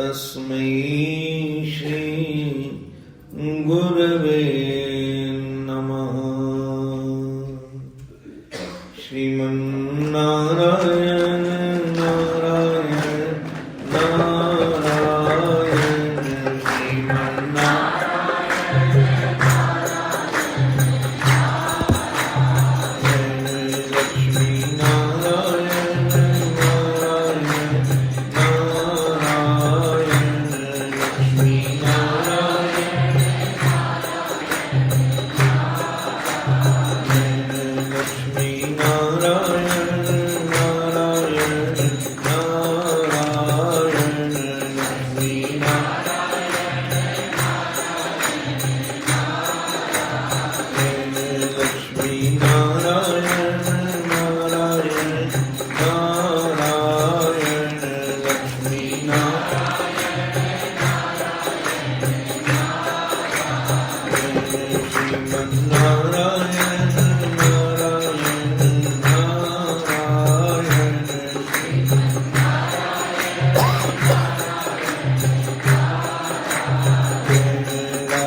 तस्मै श्री गुरवे नमः। श्रीमन्नारायण नारायण नारायण श्रीमन्नारायण लक्ष्मी नारायण नारायण नारायण लक्ष्मी नारायण लक्ष्मी नारायण नारायण नारायण लक्ष्मी लक्ष्मी नारायण नारायण नारायण लक्ष्मी श्रीमन्नारायण नारायण नारायण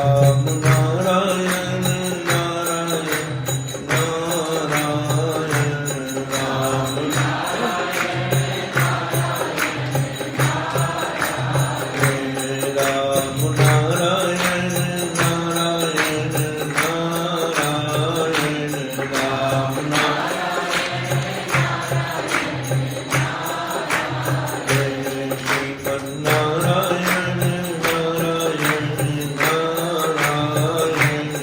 राम नारायण नारायण नारायण राम राम नारायण नारायण नारायण राम श्रीमन्नारायण नारायण नारायण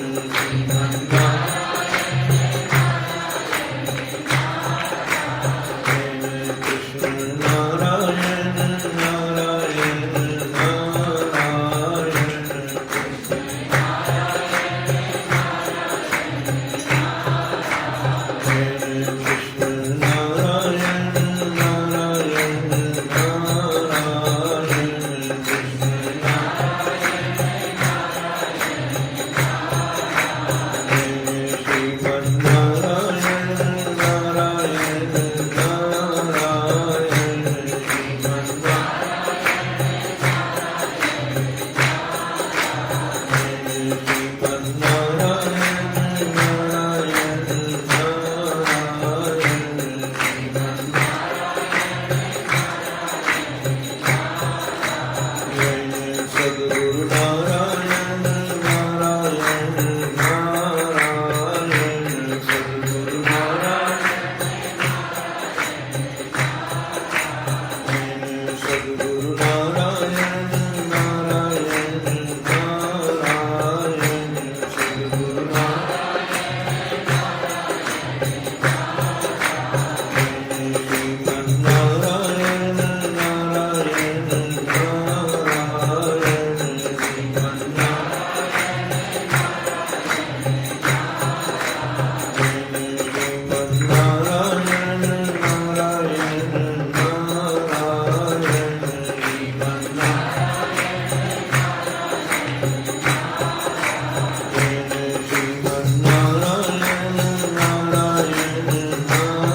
कृष्ण नारायण नारायण नारायण कृष्ण नारायण नारायण नारायण श्रीमन्नारायण नारायण नारायण श्रीमन्नारायण नारायण नारायण सद्गुरु नारायण नारायण नारायण सद्गुरु नारायण सद्गुरु नारायण नारायण नारायण सद्गुरु श्रीमन्नारायण नारायण नारायण श्रीमन्नारायण नारायण नारायण श्रीमन्नारायण नारायण नारायण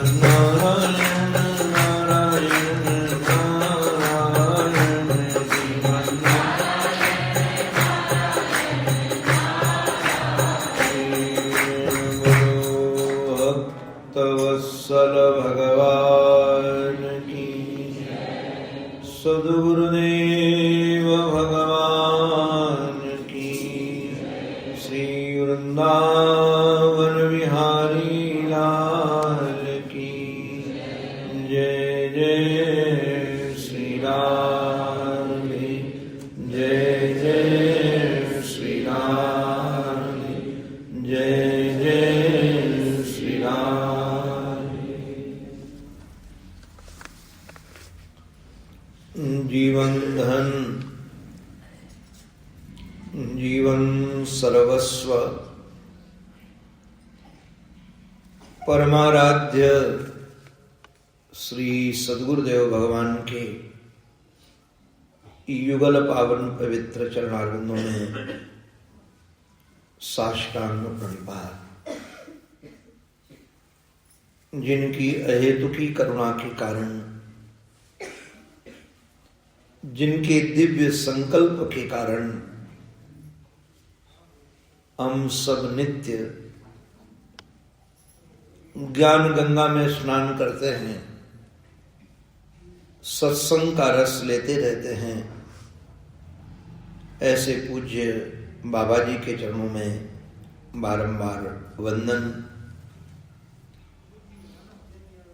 श्रीमन्नारायण नारायण नारायण भक्तवत्सल भगवान की सद्गुरुदेव भगवान की श्री वृंदावन बिहारी लाल की जय जय श्री राधे जय जय श्री राधे जय जय श्री राधे। जीवन धन जीवन सर्वस्व परमाराध्य श्री सद्गुरुदेव भगवान के युगल पावन पवित्र चरणारविंदों में साष्टांग प्रणिपात। जिनकी अहेतुकी करुणा के कारण, जिनके दिव्य संकल्प के कारण हम सब नित्य ज्ञान गंगा में स्नान करते हैं, सत्संग का रस लेते रहते हैं। ऐसे पूज्य बाबा जी के चरणों में बारंबार वंदन।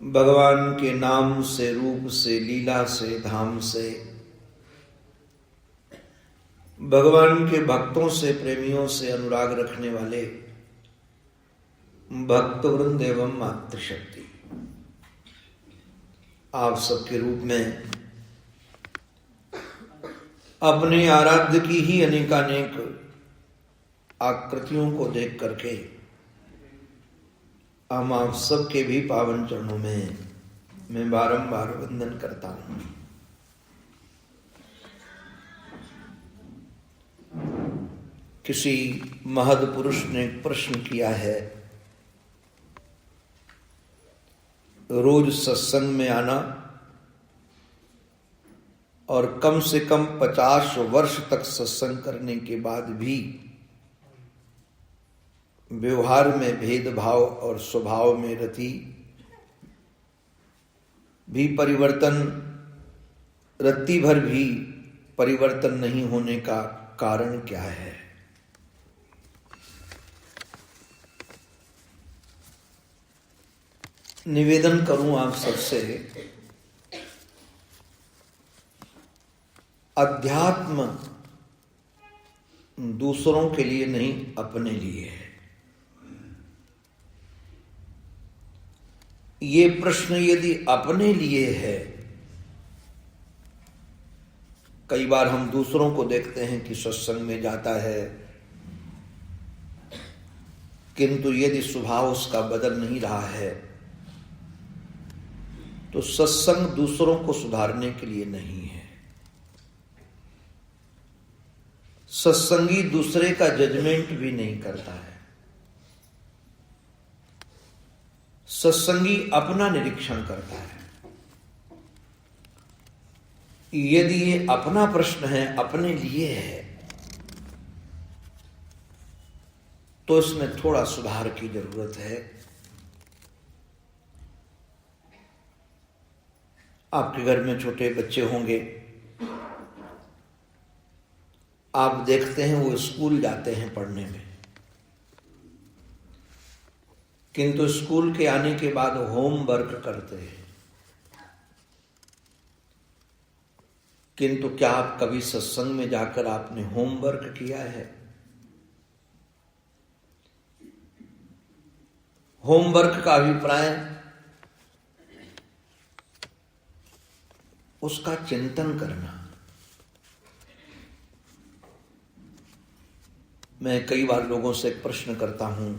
भगवान के नाम से, रूप से, लीला से, धाम से, भगवान के भक्तों से, प्रेमियों से अनुराग रखने वाले भक्त वृंद एवं मातृशक्ति, आप सबके रूप में अपने आराध्य की ही अनेकानेक आकृतियों को देख करके हम आप सबके भी पावन चरणों में मैं बारंबार वंदन करता हूं। किसी महद पुरुष ने प्रश्न किया है, रोज सत्संग में आना और कम से कम 50 वर्ष तक सत्संग करने के बाद भी व्यवहार में भेदभाव और स्वभाव में रति भी परिवर्तन, रत्ती भर भी परिवर्तन नहीं होने का कारण क्या है? निवेदन करूं आप सबसे, अध्यात्म दूसरों के लिए नहीं, अपने लिए है। ये प्रश्न यदि अपने लिए है, कई बार हम दूसरों को देखते हैं कि सत्संग में जाता है, किंतु यदि स्वभाव उसका बदल नहीं रहा है तो सत्संग दूसरों को सुधारने के लिए नहीं है। सत्संगी दूसरे का जजमेंट भी नहीं करता है। सत्संगी अपना निरीक्षण करता है। यदि ये अपना प्रश्न है, अपने लिए है, तो इसमें थोड़ा सुधार की जरूरत है। आपके घर में छोटे बच्चे होंगे, आप देखते हैं वो स्कूल जाते हैं पढ़ने में, किंतु स्कूल के आने के बाद होमवर्क करते हैं। किंतु क्या आप कभी सत्संग में जाकर आपने होमवर्क किया है? होमवर्क का अभिप्राय उसका चिंतन करना। मैं कई बार लोगों से एक प्रश्न करता हूं,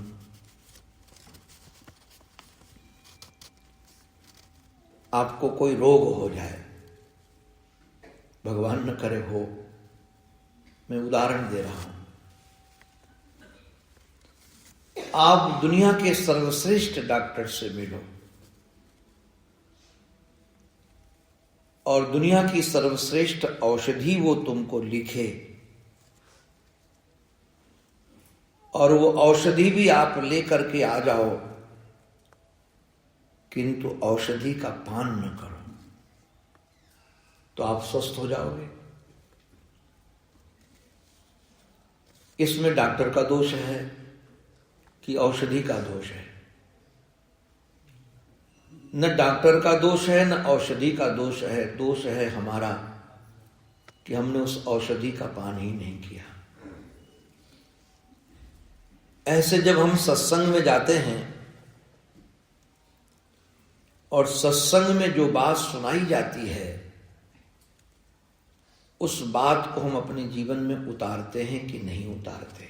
आपको कोई रोग हो जाए, भगवान न करे हो, मैं उदाहरण दे रहा हूं, आप दुनिया के सर्वश्रेष्ठ डॉक्टर से मिलो और दुनिया की सर्वश्रेष्ठ औषधि वो तुमको लिखे और वो औषधि भी आप लेकर के आ जाओ, किंतु औषधि का पान न करो, तो आप स्वस्थ हो जाओगे? इसमें डॉक्टर का दोष है कि औषधि का दोष है? न डॉक्टर का दोष है न औषधि का दोष है। दोष है हमारा कि हमने उस औषधि का पान ही नहीं किया। ऐसे जब हम सत्संग में जाते हैं और सत्संग में जो बात सुनाई जाती है, उस बात को हम अपने जीवन में उतारते हैं कि नहीं उतारते?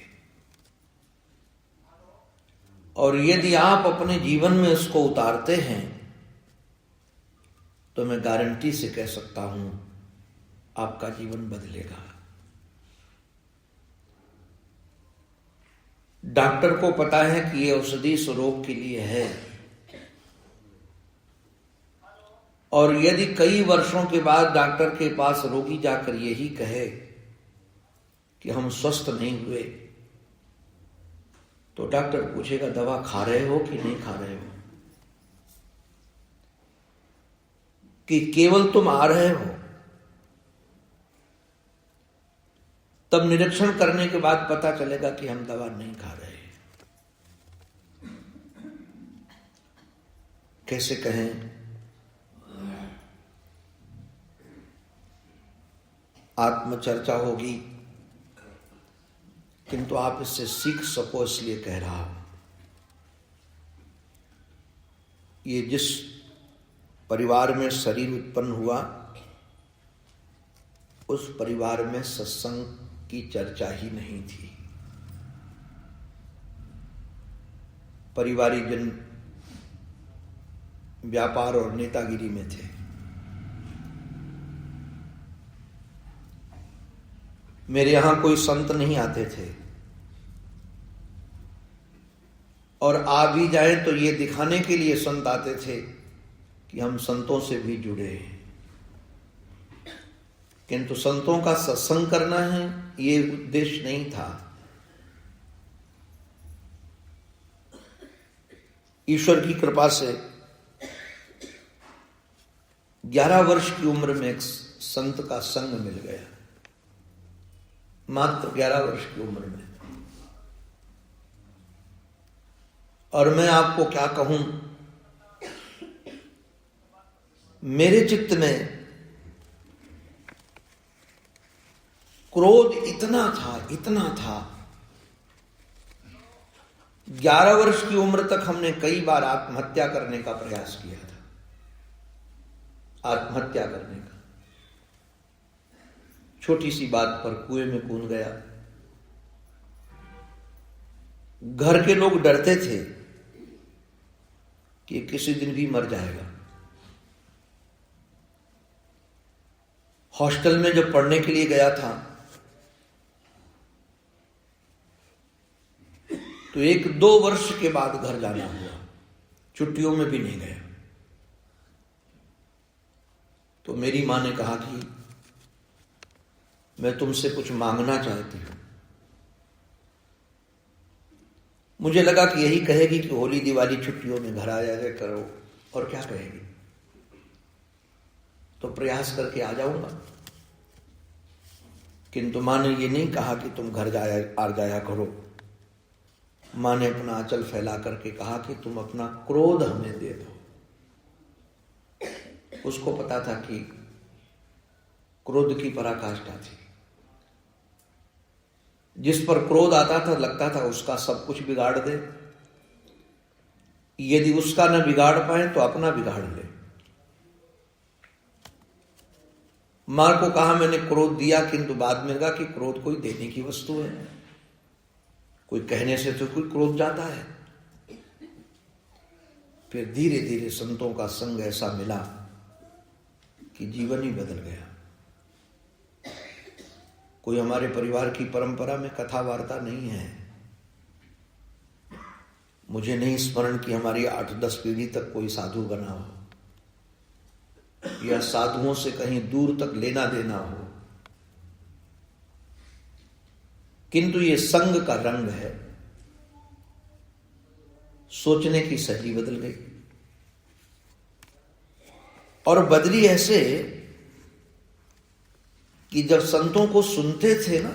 और यदि आप अपने जीवन में इसको उतारते हैं तो मैं गारंटी से कह सकता हूं आपका जीवन बदलेगा। डॉक्टर को पता है कि ये औषधि इस रोग के लिए है, और यदि कई वर्षों के बाद डॉक्टर के पास रोगी जाकर यही कहे कि हम स्वस्थ नहीं हुए, तो डॉक्टर पूछेगा दवा खा रहे हो कि नहीं खा रहे हो, कि केवल तुम आ रहे हो। तब निरीक्षण करने के बाद पता चलेगा कि हम दवा नहीं खा रहे। कैसे कहें, आत्मचर्चा होगी, किंतु आप इससे सीख सको इसलिए कह रहा हूं। ये जिस परिवार में शरीर उत्पन्न हुआ, उस परिवार में सत्संग की चर्चा ही नहीं थी। परिवारी जन व्यापार और नेतागिरी में थे। मेरे यहां कोई संत नहीं आते थे, और आ भी जाए तो ये दिखाने के लिए संत आते थे कि हम संतों से भी जुड़े हैं। किंतु संतों का सत्संग करना है, ये उद्देश्य नहीं था। ईश्वर की कृपा से 11 वर्ष की उम्र में एक संत का संग मिल गया, मात्र 11 वर्ष की उम्र में। और मैं आपको क्या कहूं, मेरे चित्त में क्रोध इतना था। 11 वर्ष की उम्र तक हमने कई बार आत्महत्या करने का प्रयास किया था। आत्महत्या करने का, छोटी सी बात पर कुएं में कूद गया। घर के लोग डरते थे कि किसी दिन भी मर जाएगा। हॉस्टल में जब पढ़ने के लिए गया था, तो 1-2 वर्ष के बाद घर जाना हुआ, छुट्टियों में भी नहीं गया। तो मेरी मां ने कहा कि मैं तुमसे कुछ मांगना चाहती हूं। मुझे लगा कि यही कहेगी कि होली दिवाली छुट्टियों में घर आ जाया करो, और क्या कहेगी, तो प्रयास करके आ जाऊंगा। किंतु मां ने ये नहीं कहा कि तुम घर आ जाया करो। मां ने अपना आंचल फैला करके कहा कि तुम अपना क्रोध हमें दे दो। उसको पता था कि क्रोध की पराकाष्ठा थी। जिस पर क्रोध आता था, लगता था उसका सब कुछ बिगाड़ दे। यदि उसका न बिगाड़ पाए तो अपना बिगाड़ ले। मां को कहा मैंने क्रोध दिया, किंतु बाद में लगा कि क्रोध कोई देने की वस्तु है, कोई कहने से तो कोई क्रोध जाता है। फिर धीरे धीरे संतों का संग ऐसा मिला कि जीवन ही बदल गया। कोई हमारे परिवार की परंपरा में कथा वार्ता नहीं है। मुझे नहीं स्मरण कि हमारी 8-10 पीढ़ी तक कोई साधु बना हो, या साधुओं से कहीं दूर तक लेना देना हो। किंतु ये संग का रंग है। सोचने की शैली बदल गई, और बदली ऐसे कि जब संतों को सुनते थे ना,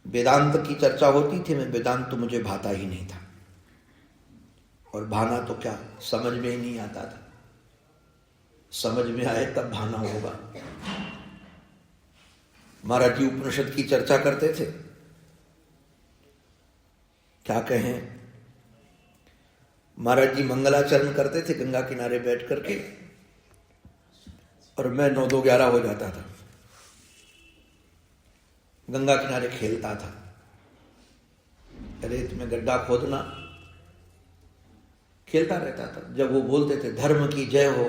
वेदांत की चर्चा होती थी, मैं वेदांत तो मुझे भाता ही नहीं था, और भाना तो क्या, समझ में ही नहीं आता था। समझ में आए तब भाना होगा। महाराज जी उपनिषद की चर्चा करते थे, क्या कहें, महाराज जी मंगलाचरण करते थे गंगा किनारे बैठ करके, और मैं 9-2-11 हो जाता था, गंगा किनारे खेलता था, रेत में गड्ढा खोदना, खेलता रहता था। जब वो बोलते थे धर्म की जय हो,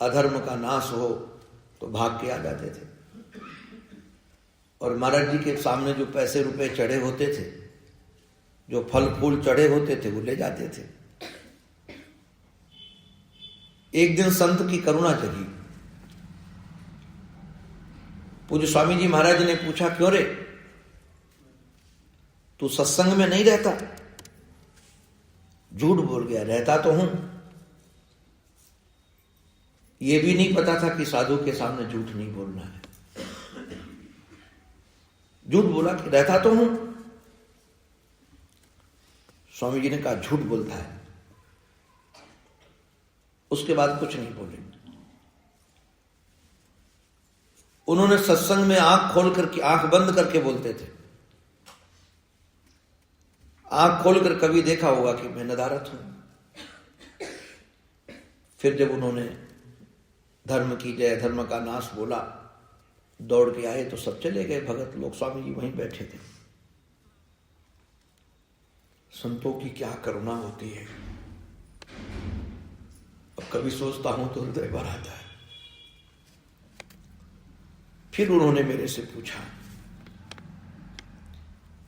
अधर्म का नाश हो, तो भाग के आ जाते थे। और महाराज जी के सामने जो पैसे रुपए चढ़े होते थे, जो फल फूल चढ़े होते थे, वो ले जाते थे। एक दिन संत की करुणा जगी। पूज्य स्वामी जी महाराज ने पूछा, क्यों रे, तू सत्संग में नहीं रहता? झूठ बोल गया, रहता तो हूं। यह भी नहीं पता था कि साधु के सामने झूठ नहीं बोलना है। झूठ बोला कि रहता तो हूं। स्वामी जी ने कहा, झूठ बोलता है। उसके बाद कुछ नहीं बोले। उन्होंने सत्संग में आंख खोल करके, आंख बंद करके बोलते थे। आंख खोलकर कभी देखा होगा कि मैं नदारत हूं। फिर जब उन्होंने धर्म की जय, धर्म का नाश बोला, दौड़ के आए तो सब चले गए भगत लोग। स्वामी जी वहीं बैठे थे। संतों की क्या करुणा होती है। अब कभी सोचता हूं तो हृदय भर आता है। फिर उन्होंने मेरे से पूछा,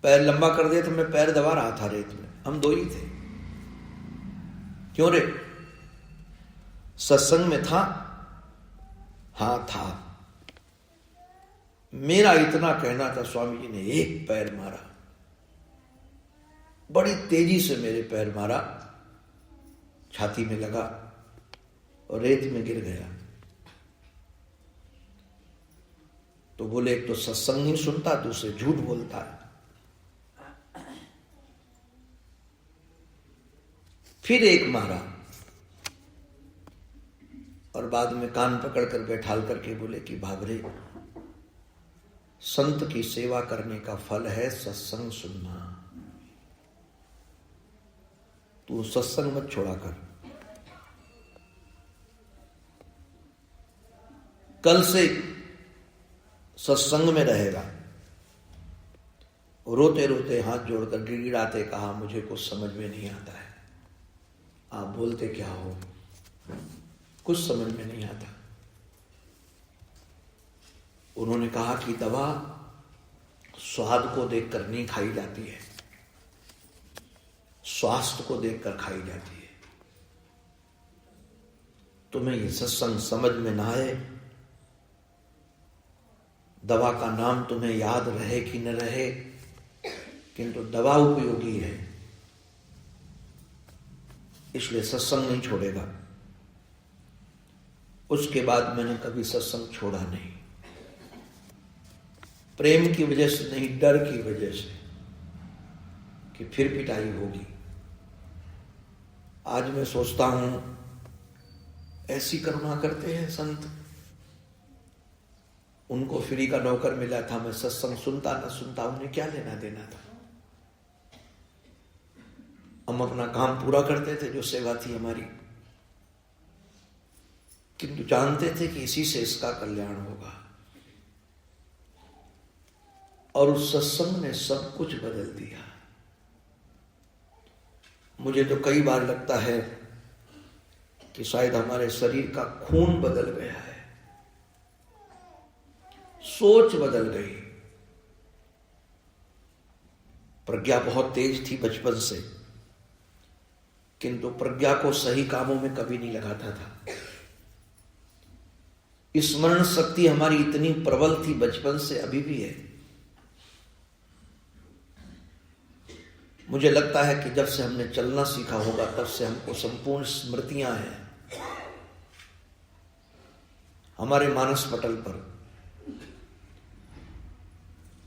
पैर लंबा कर दिया तो मैं पैर दबा रहा था रेत में, हम दो ही थे। क्यों रे, सत्संग में था? हां था। मेरा इतना कहना था, स्वामी जी ने एक पैर मारा, बड़ी तेजी से मेरे पैर मारा, छाती में लगा और रेत में गिर गया। तो बोले, एक तो सत्संग नहीं सुनता, दूसरे झूठ बोलता है। फिर एक मारा और बाद में कान पकड़कर बैठाल करके बोले कि भागरे, संत की सेवा करने का फल है सत्संग सुनना। तू सत्संग मत छोड़ा कर। कल से सत्संग में रहेगा। रोते रोते हाथ जोड़कर गिड़गिड़ाते कहा, मुझे कुछ समझ में नहीं आता है। आप बोलते क्या हो? कुछ समझ में नहीं आता। उन्होंने कहा कि दवा स्वाद को देखकर नहीं खाई जाती है, स्वास्थ्य को देखकर खाई जाती है। तुम्हें ये सत्संग समझ में ना आए, दवा का नाम तुम्हें याद रहे कि न रहे, किंतु दवा उपयोगी है, इसलिए सत्संग नहीं छोड़ेगा। उसके बाद मैंने कभी सत्संग छोड़ा नहीं। प्रेम की वजह से नहीं, डर की वजह से कि फिर पिटाई होगी। आज मैं सोचता हूं, ऐसी करुणा करते हैं संत। उनको फ्री का नौकर मिला था, मैं सत्संग सुनता न सुनता उन्हें क्या लेना देना था। हम अपना काम पूरा करते थे, जो सेवा थी हमारी, किंतु जानते थे कि इसी से इसका कल्याण होगा। और उस सत्संग ने सब कुछ बदल दिया। मुझे तो कई बार लगता है कि शायद हमारे शरीर का खून बदल गया है, सोच बदल गई। प्रज्ञा बहुत तेज थी बचपन से, किंतु प्रज्ञा को सही कामों में कभी नहीं लगाता था। स्मरण शक्ति हमारी इतनी प्रबल थी बचपन से, अभी भी है। मुझे लगता है कि जब से हमने चलना सीखा होगा, तब से हमको संपूर्ण स्मृतियां हैं हमारे मानस पटल पर।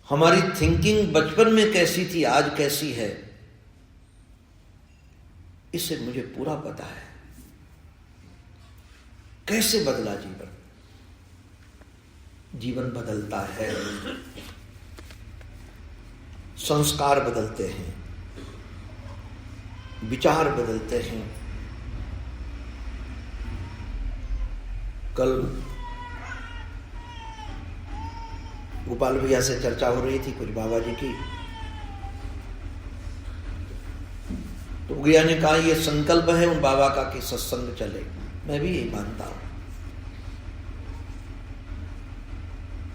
हमारी थिंकिंग बचपन में कैसी थी, आज कैसी है, इससे मुझे पूरा पता है। कैसे बदला जीवन। जीवन बदलता है, संस्कार बदलते हैं, विचार बदलते हैं। कल गोपाल भैया से चर्चा हो रही थी कुछ बाबा जी की, तो भैया ने कहा ये संकल्प है उन बाबा का कि सत्संग चले। मैं भी यही मानता हूं।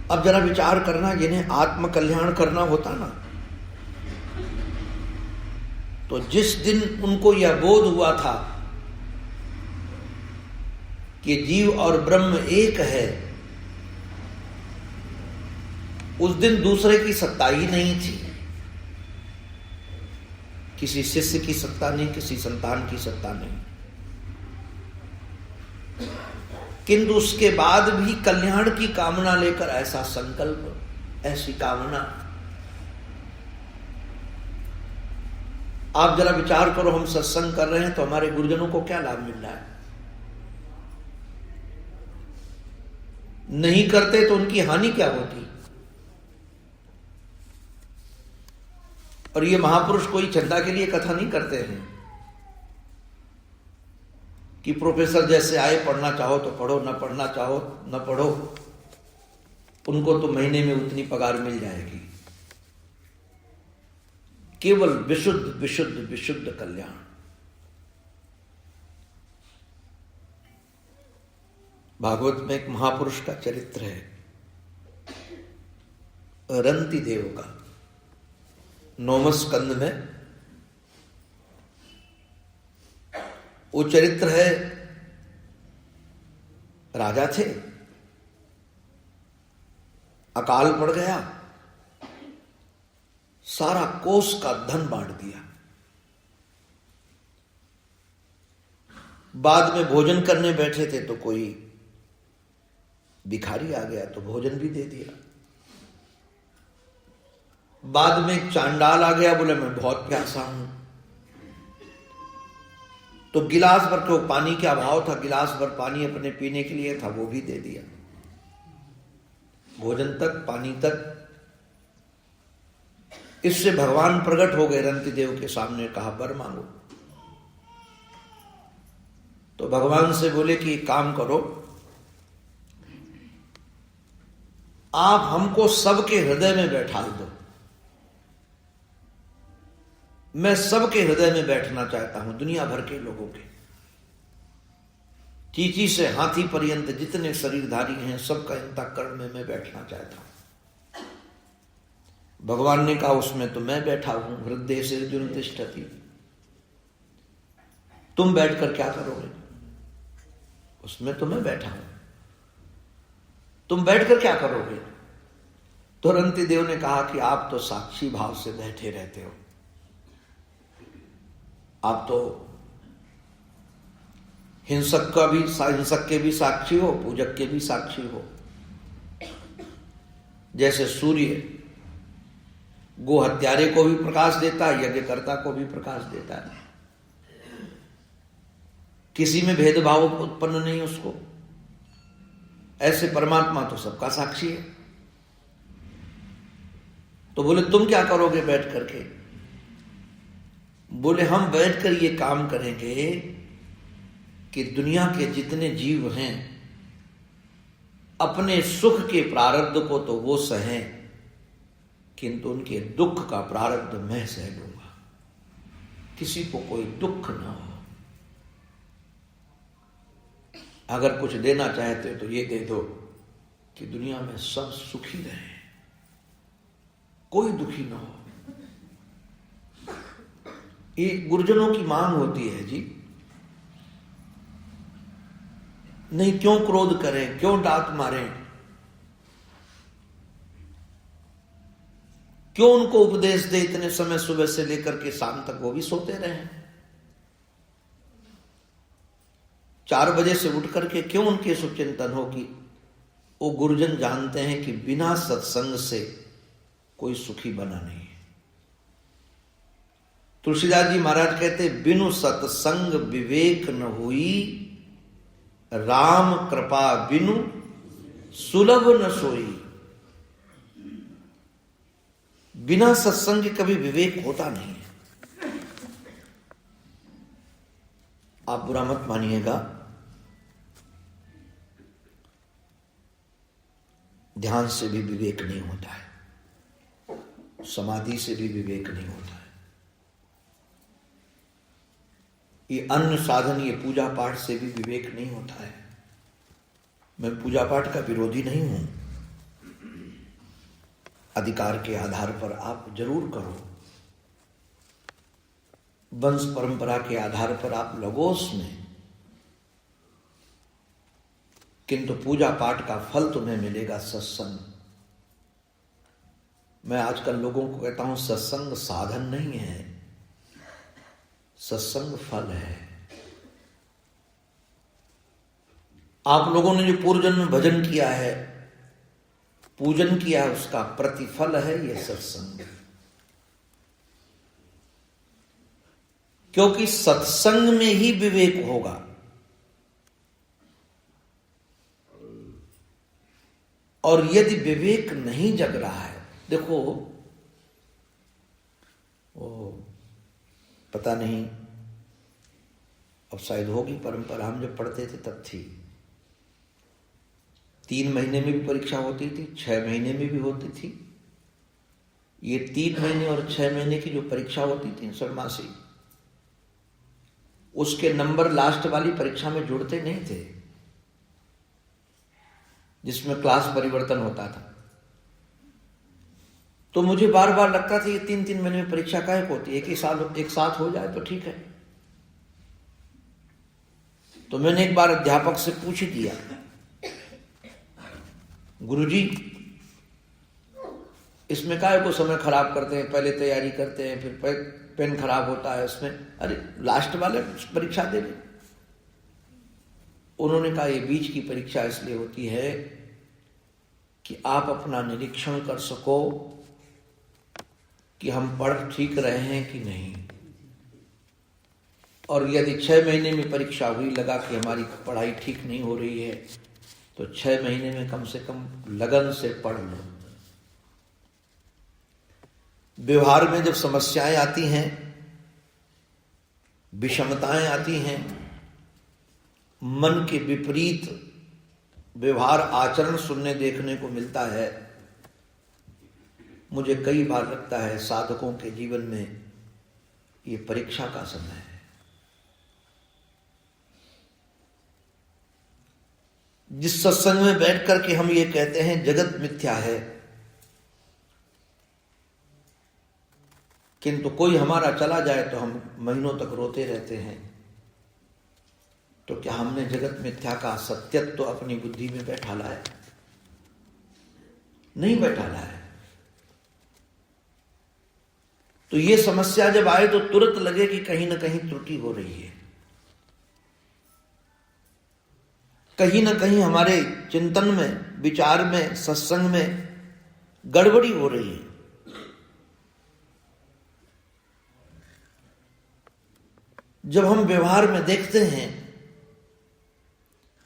अब जरा विचार करना, जिन्हें आत्म कल्याण करना होता ना, तो जिस दिन उनको यह बोध हुआ था कि जीव और ब्रह्म एक है, उस दिन दूसरे की सत्ता ही नहीं थी। किसी शिष्य की सत्ता नहीं, किसी संतान की सत्ता नहीं, किंतु उसके बाद भी कल्याण की कामना लेकर ऐसा संकल्प, ऐसी कामना। आप जरा विचार करो, हम सत्संग कर रहे हैं तो हमारे गुरुजनों को क्या लाभ मिल रहा है? नहीं करते तो उनकी हानि क्या होती? और ये महापुरुष कोई चंदा के लिए कथा नहीं करते हैं कि प्रोफेसर जैसे आए, पढ़ना चाहो तो पढ़ो, न पढ़ना चाहो न पढ़ो, उनको तो महीने में उतनी पगार मिल जाएगी। केवल विशुद्ध विशुद्ध विशुद्ध कल्याण। भागवत में एक महापुरुष का चरित्र है, रंती देव का। 9वें स्कंद में वो चरित्र है। राजा थे, अकाल पड़ गया, सारा कोष का धन बांट दिया। बाद में भोजन करने बैठे थे तो कोई भिखारी आ गया तो भोजन भी दे दिया। बाद में एक चांडाल आ गया, बोले मैं बहुत प्यासा हूं, तो गिलास भर के, पानी का अभाव था, गिलास भर पानी अपने पीने के लिए था, वो भी दे दिया। भोजन तक, पानी तक। इससे भगवान प्रकट हो गए रंती देव के सामने, कहा वर मांगो। तो भगवान से बोले कि काम करो, आप हमको सबके हृदय में बैठा दो। मैं सबके हृदय में बैठना चाहता हूं, दुनिया भर के लोगों के। चींटी से हाथी पर्यंत जितने शरीरधारी हैं, सबका अंतःकरण में मैं बैठना चाहता हूं। भगवान ने कहा उसमें तो मैं बैठा हूं, हृदय से अर्जुन तिष्ठति। तुम बैठकर क्या करोगे? उसमें तो मैं बैठा हूं, तुम बैठकर क्या करोगे? तो रंती देव ने कहा कि आप तो साक्षी भाव से बैठे रहते हो, आप तो हिंसक के भी साक्षी हो, पूजक के भी साक्षी हो। जैसे सूर्य गो हत्यारे को भी प्रकाश देता है, यज्ञकर्ता को भी प्रकाश देता है, किसी में भेदभाव उत्पन्न नहीं उसको। ऐसे परमात्मा तो सबका साक्षी है। तो बोले तुम क्या करोगे बैठ करके? बोले हम बैठकर ये काम करेंगे कि दुनिया के जितने जीव हैं, अपने सुख के प्रारब्ध को तो वो सहें, किंतु उनके दुख का प्रारब्ध मैं सह लूंगा, किसी को कोई दुख ना हो। अगर कुछ देना चाहते हो तो ये दे दो कि दुनिया में सब सुखी रहे, कोई दुखी ना हो। ये गुरुजनों की मांग होती है जी। नहीं क्यों क्रोध करें, क्यों डांट मारें, क्यों उनको उपदेश दे इतने समय, सुबह से लेकर के शाम तक वो भी सोते रहे। 4 बजे से उठ करके क्यों उनके सुचिंतन हो कि वो गुरुजन जानते हैं कि बिना सत्संग से कोई सुखी बना नहीं है। तुलसीदास जी महाराज कहते बिनु सत्संग विवेक न हुई, राम कृपा बिनु सुलभ न सोई। बिना सत्संग के कभी विवेक होता नहीं है। आप बुरा मत मानिएगा, ध्यान से भी विवेक नहीं होता है, समाधि से भी विवेक नहीं होता है। ये अन्य साधन, ये पूजा पाठ से भी विवेक नहीं होता है। मैं पूजा पाठ का विरोधी नहीं हूं, अधिकार के आधार पर आप जरूर करो, वंश परंपरा के आधार पर आप लगोस में, किंतु पूजा पाठ का फल तुम्हें मिलेगा सत्संग। मैं आजकल लोगों को कहता हूं सत्संग साधन नहीं है, सत्संग फल है। आप लोगों ने जो पूर्व जन्म में भजन किया है, पूजन किया है, उसका प्रतिफल है ये सत्संग। क्योंकि सत्संग में ही विवेक होगा। और यदि विवेक नहीं जग रहा है, देखो वो पता नहीं, अब शायद होगी परंपरा, हम जब पढ़ते थे तब थी। 3 महीने में भी परीक्षा होती थी, 6 महीने में भी होती थी। ये 3 महीने और 6 महीने की जो परीक्षा होती थी षण्मासी, उसके नंबर लास्ट वाली परीक्षा में जुड़ते नहीं थे, जिसमें क्लास परिवर्तन होता था। तो मुझे बार बार लगता था ये 3-3 महीने में परीक्षा काहे को होती है, एक साथ हो जाए तो ठीक है। तो मैंने एक बार अध्यापक से पूछ दिया, गुरुजी इसमें काहे को समय खराब करते हैं, पहले तैयारी करते हैं फिर पेन खराब होता है उसमें, अरे लास्ट वाले परीक्षा दे ले। उन्होंने कहा ये बीच की परीक्षा इसलिए होती है कि आप अपना निरीक्षण कर सको कि हम पढ़ ठीक रहे हैं कि नहीं। और यदि 6 महीने में परीक्षा हुई, लगा कि हमारी पढ़ाई ठीक नहीं हो रही है, तो 6 महीने में कम से कम लगन से पढ़ लो। व्यवहार में जब समस्याएं आती हैं, विषमताएं आती हैं, मन के विपरीत व्यवहार आचरण सुनने देखने को मिलता है, मुझे कई बार लगता है साधकों के जीवन में ये परीक्षा का समय है। जिस सत्संग में बैठ करके हम ये कहते हैं जगत मिथ्या है, किंतु कोई हमारा चला जाए तो हम महीनों तक रोते रहते हैं, तो क्या हमने जगत मिथ्या का सत्यत्व तो अपनी बुद्धि में बैठा लाया? नहीं बैठा लाया। तो ये समस्या जब आए तो तुरंत लगे कि कहीं ना कहीं त्रुटि हो रही है, कहीं ना कहीं हमारे चिंतन में, विचार में, सत्संग में गड़बड़ी हो रही है। जब हम व्यवहार में देखते हैं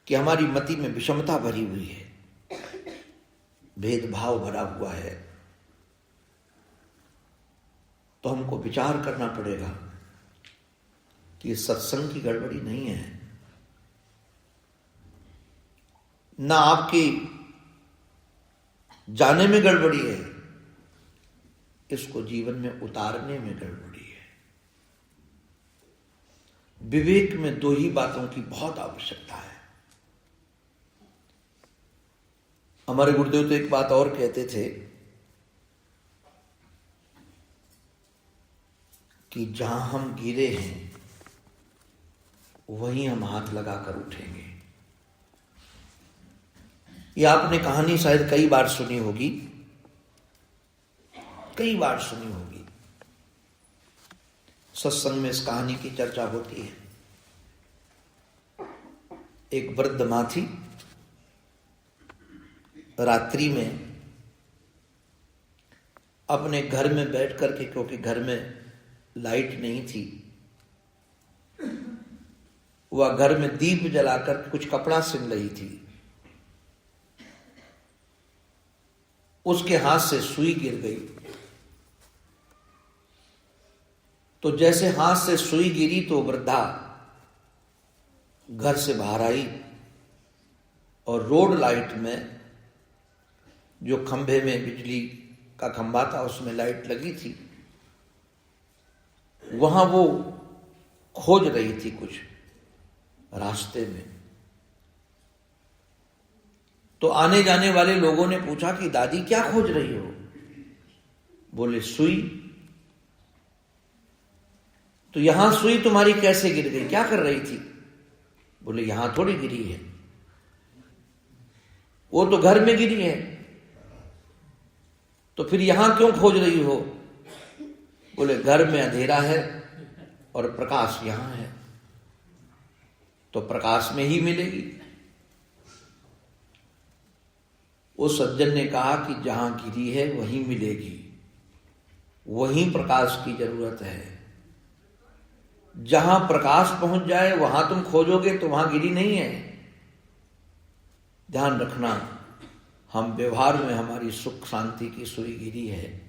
कि हमारी मति में विषमता भरी हुई है, भेदभाव भरा हुआ है, तो हमको विचार करना पड़ेगा कि सत्संग की गड़बड़ी नहीं है, ना आपकी जाने में गड़बड़ी है, इसको जीवन में उतारने में गड़बड़ी है। विवेक में 2 ही बातों की बहुत आवश्यकता है। हमारे गुरुदेव तो एक बात और कहते थे कि जहां हम गिरे हैं वहीं हम हाथ लगाकर उठेंगे। ये आपने कहानी शायद कई बार सुनी होगी, कई बार सुनी होगी। सत्संग में इस कहानी की चर्चा होती है। एक वृद्ध मां थी, रात्रि में अपने घर में बैठ करके, क्योंकि घर में लाइट नहीं थी, वह घर में दीप जलाकर कुछ कपड़ा सिल रही थी। उसके हाथ से सुई गिर गई। तो जैसे हाथ से सुई गिरी तो वृद्धा घर से बाहर आई और रोड लाइट में, जो खंभे में बिजली का खंभा था उसमें लाइट लगी थी, वहां वो खोज रही थी कुछ रास्ते में। तो आने जाने वाले लोगों ने पूछा कि दादी क्या खोज रही हो? बोले सुई। तो यहां सुई तुम्हारी कैसे गिर गई, क्या कर रही थी? बोले यहां थोड़ी गिरी है, वो तो घर में गिरी है, तो फिर यहां क्यों खोज रही हो? बोले घर में अंधेरा है और प्रकाश यहां है, तो प्रकाश में ही मिलेगी। उस सज्जन ने कहा कि जहां गिरी है वहीं मिलेगी, वहीं प्रकाश की जरूरत है। जहां प्रकाश पहुंच जाए वहां तुम खोजोगे तो वहां गिरी नहीं है। ध्यान रखना, हम व्यवहार में हमारी सुख शांति की सुई गिरी है,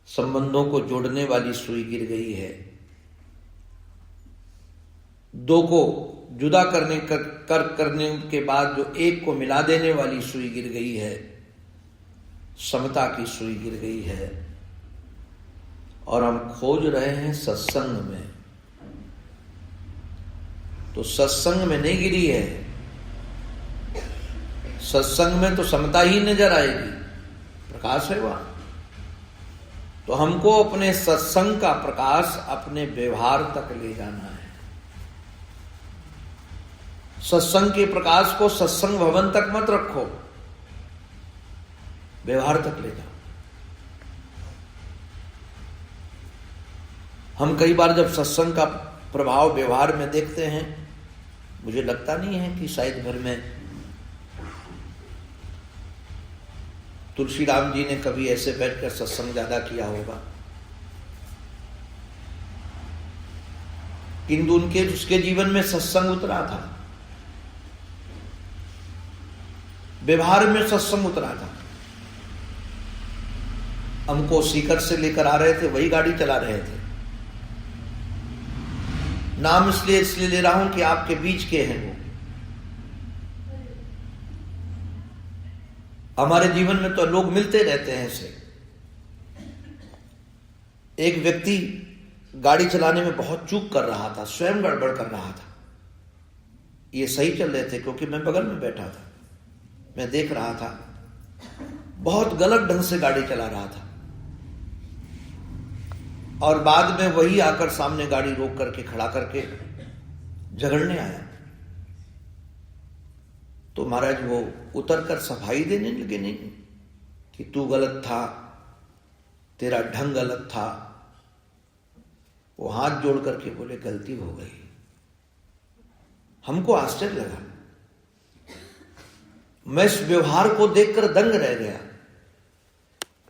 संबंधों को जोड़ने वाली सुई गिर गई है, दो को जुदा करने के बाद जो एक को मिला देने वाली सुई गिर गई है, समता की सुई गिर गई है। और हम खोज रहे हैं सत्संग में, तो सत्संग में नहीं गिरी है। सत्संग में तो समता ही नजर आएगी, प्रकाश है वहां। तो हमको अपने सत्संग का प्रकाश अपने व्यवहार तक ले जाना है। सत्संग के प्रकाश को सत्संग भवन तक मत रखो, व्यवहार तक ले जाओ। हम कई बार जब सत्संग का प्रभाव व्यवहार में देखते हैं, मुझे लगता नहीं है कि शायद घर में तुलसीराम जी ने कभी ऐसे बैठकर सत्संग ज्यादा किया होगा, किंतु उसके जीवन में सत्संग उतरा था, व्यवहार में सत्संग उतरा था। हमको सीकर से लेकर आ रहे थे, वही गाड़ी चला रहे थे। नाम इसलिए ले रहा हूं कि आपके बीच के हैं वो। हमारे जीवन में तो लोग मिलते रहते हैं ऐसे। एक व्यक्ति गाड़ी चलाने में बहुत चूक कर रहा था, स्वयं गड़बड़ कर रहा था। ये सही चल रहे थे क्योंकि मैं बगल में बैठा था, मैं देख रहा था, बहुत गलत ढंग से गाड़ी चला रहा था। और बाद में वही आकर सामने गाड़ी रोक करके खड़ा करके झगड़ने आया। तो महाराज वो उतरकर सफाई देने लगे, नहीं कि तू गलत था, तेरा ढंग गलत था। वो हाथ जोड़ करके बोले गलती हो गई। हमको आश्चर्य लगा, मैं इस व्यवहार को देखकर दंग रह गया,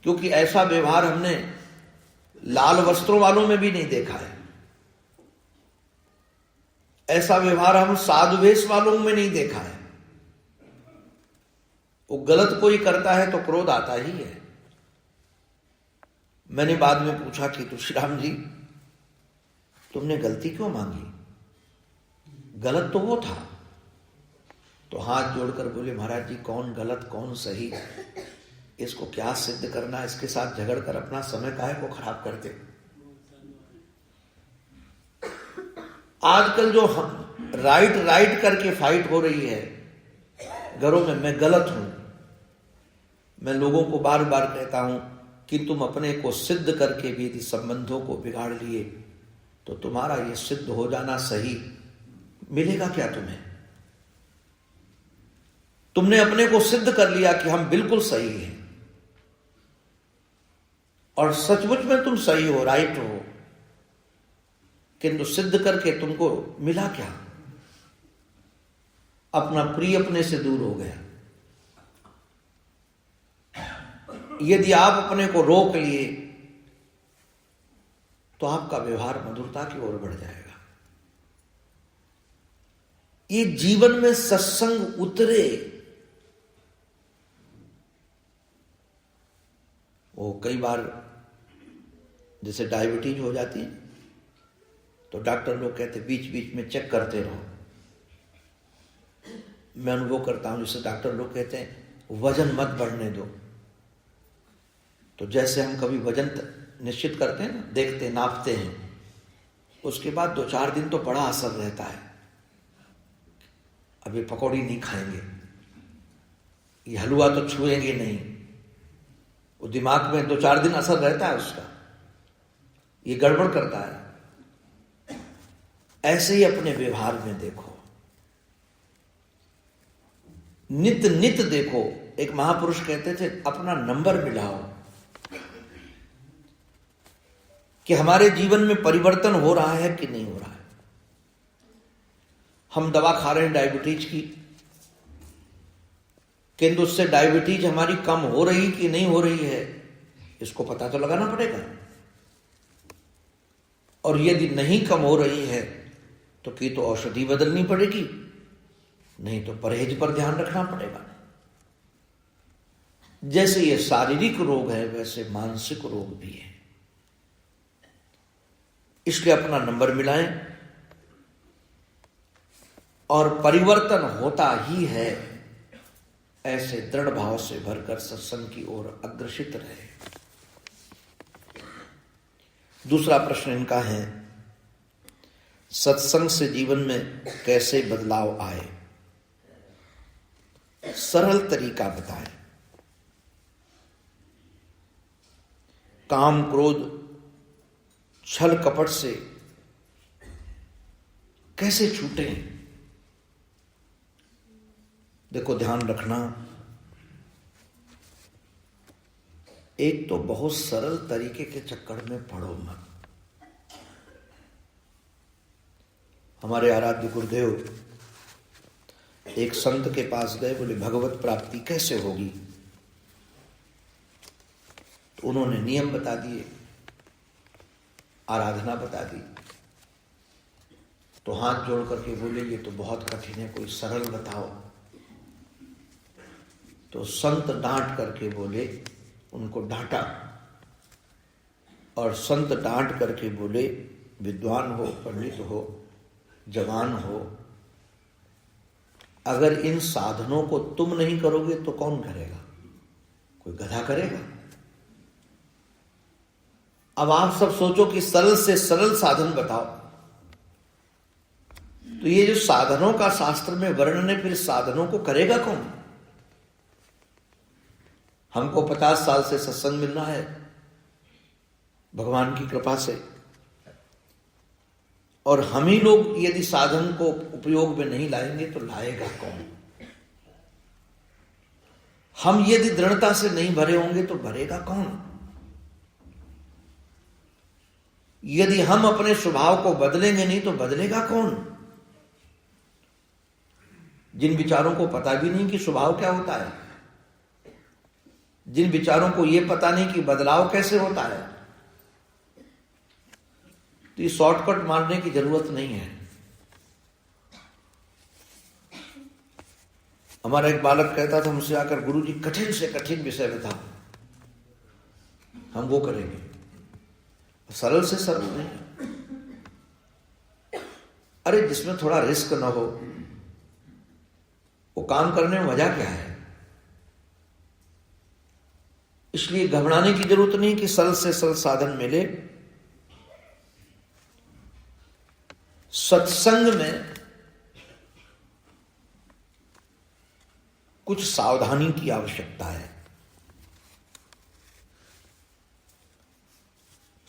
क्योंकि ऐसा व्यवहार हमने लाल वस्त्रों वालों में भी नहीं देखा है। ऐसा व्यवहार हम साधु वेश वालों में नहीं देखा है। वो गलत कोई करता है तो क्रोध आता ही है। मैंने बाद में पूछा कि तुलसीराम जी तुमने गलती क्यों मांगी? गलत तो वो था। तो हाथ जोड़कर बोले महाराज जी कौन गलत कौन सही, इसको क्या सिद्ध करना, इसके साथ झगड़ कर अपना समय काहे को खराब करते। आजकल जो हम राइट करके फाइट हो रही है घरों में, मैं गलत हूं, मैं लोगों को बार बार कहता हूं कि तुम अपने को सिद्ध करके भी यदि संबंधों को बिगाड़ लिए तो तुम्हारा ये सिद्ध हो जाना सही मिलेगा क्या तुम्हें? तुमने अपने को सिद्ध कर लिया कि हम बिल्कुल सही हैं, और सचमुच में तुम सही हो, राइट हो, किंतु सिद्ध करके तुमको मिला क्या? अपना प्रिय अपने से दूर हो गया। यदि आप अपने को रोक लिए तो आपका व्यवहार मधुरता की ओर बढ़ जाएगा। ये जीवन में सत्संग उतरे, वो कई बार जैसे डायबिटीज हो जाती है तो डॉक्टर लोग कहते बीच बीच में चेक करते रहो। मैं अनुभव करता हूं, जैसे डॉक्टर लोग कहते हैं वजन मत बढ़ने दो, तो जैसे हम कभी वजन निश्चित करते हैं ना, देखते नापते हैं, उसके बाद 2-4 दिन तो बड़ा असर रहता है। अब ये पकौड़ी नहीं खाएंगे, ये हलवा तो छुएंगे नहीं, वो दिमाग में 2-4 दिन असर रहता है उसका, ये गड़बड़ करता है। ऐसे ही अपने व्यवहार में देखो, नित नित देखो। एक महापुरुष कहते थे अपना नंबर मिलाओ कि हमारे जीवन में परिवर्तन हो रहा है कि नहीं हो रहा है। हम दवा खा रहे हैं डायबिटीज की, किंतु उससे डायबिटीज हमारी कम हो रही कि नहीं हो रही है, इसको पता तो लगाना पड़ेगा। और यदि नहीं कम हो रही है तो की तो औषधि बदलनी पड़ेगी, नहीं तो परहेज पर ध्यान रखना पड़ेगा। जैसे ये शारीरिक रोग है वैसे मानसिक रोग भी है। इसलिए अपना नंबर मिलाएं और परिवर्तन होता ही है, ऐसे दृढ़ भाव से भरकर सत्संग की ओर अग्रसित रहे। दूसरा प्रश्न इनका है, सत्संग से जीवन में कैसे बदलाव आए, सरल तरीका बताएं। काम क्रोध छल कपट से कैसे छूटें। देखो ध्यान रखना, एक तो बहुत सरल तरीके के चक्कर में पड़ो मत। हमारे आराध्य गुरुदेव एक संत के पास गए, बोले भगवत प्राप्ति कैसे होगी। तो उन्होंने नियम बता दिए, आराधना बता दी। तो हाथ जोड़ करके बोले ये तो बहुत कठिन है, कोई सरल बताओ। तो संत डांट करके बोले, उनको डांटा और संत डांट करके बोले, विद्वान हो, पंडित हो, जवान हो, अगर इन साधनों को तुम नहीं करोगे तो कौन करेगा? कोई गधा करेगा। अब आप सब सोचो कि सरल से सरल साधन बताओ। तो ये जो साधनों का शास्त्र में वर्णन है, फिर साधनों को करेगा कौन? हमको 50 साल से सत्संग मिल रहा है भगवान की कृपा से, और हम ही लोग यदि साधन को उपयोग में नहीं लाएंगे तो लाएगा कौन? हम यदि दृढ़ता से नहीं भरे होंगे तो भरेगा कौन? यदि हम अपने स्वभाव को बदलेंगे नहीं तो बदलेगा कौन? जिन विचारों को पता भी नहीं कि स्वभाव क्या होता है, जिन विचारों को यह पता नहीं कि बदलाव कैसे होता है, तो ये शॉर्टकट मारने की जरूरत नहीं है। हमारा एक बालक कहता था मुझसे आकर, गुरुजी कठिन से कठिन विषय बताओ, हम वो करेंगे। सरल से सरल नहीं। अरे जिसमें थोड़ा रिस्क ना हो वो काम करने में मजा क्या है? इसलिए घबराने की जरूरत नहीं कि सरल से सरल साधन मिले। सत्संग में कुछ सावधानी की आवश्यकता है।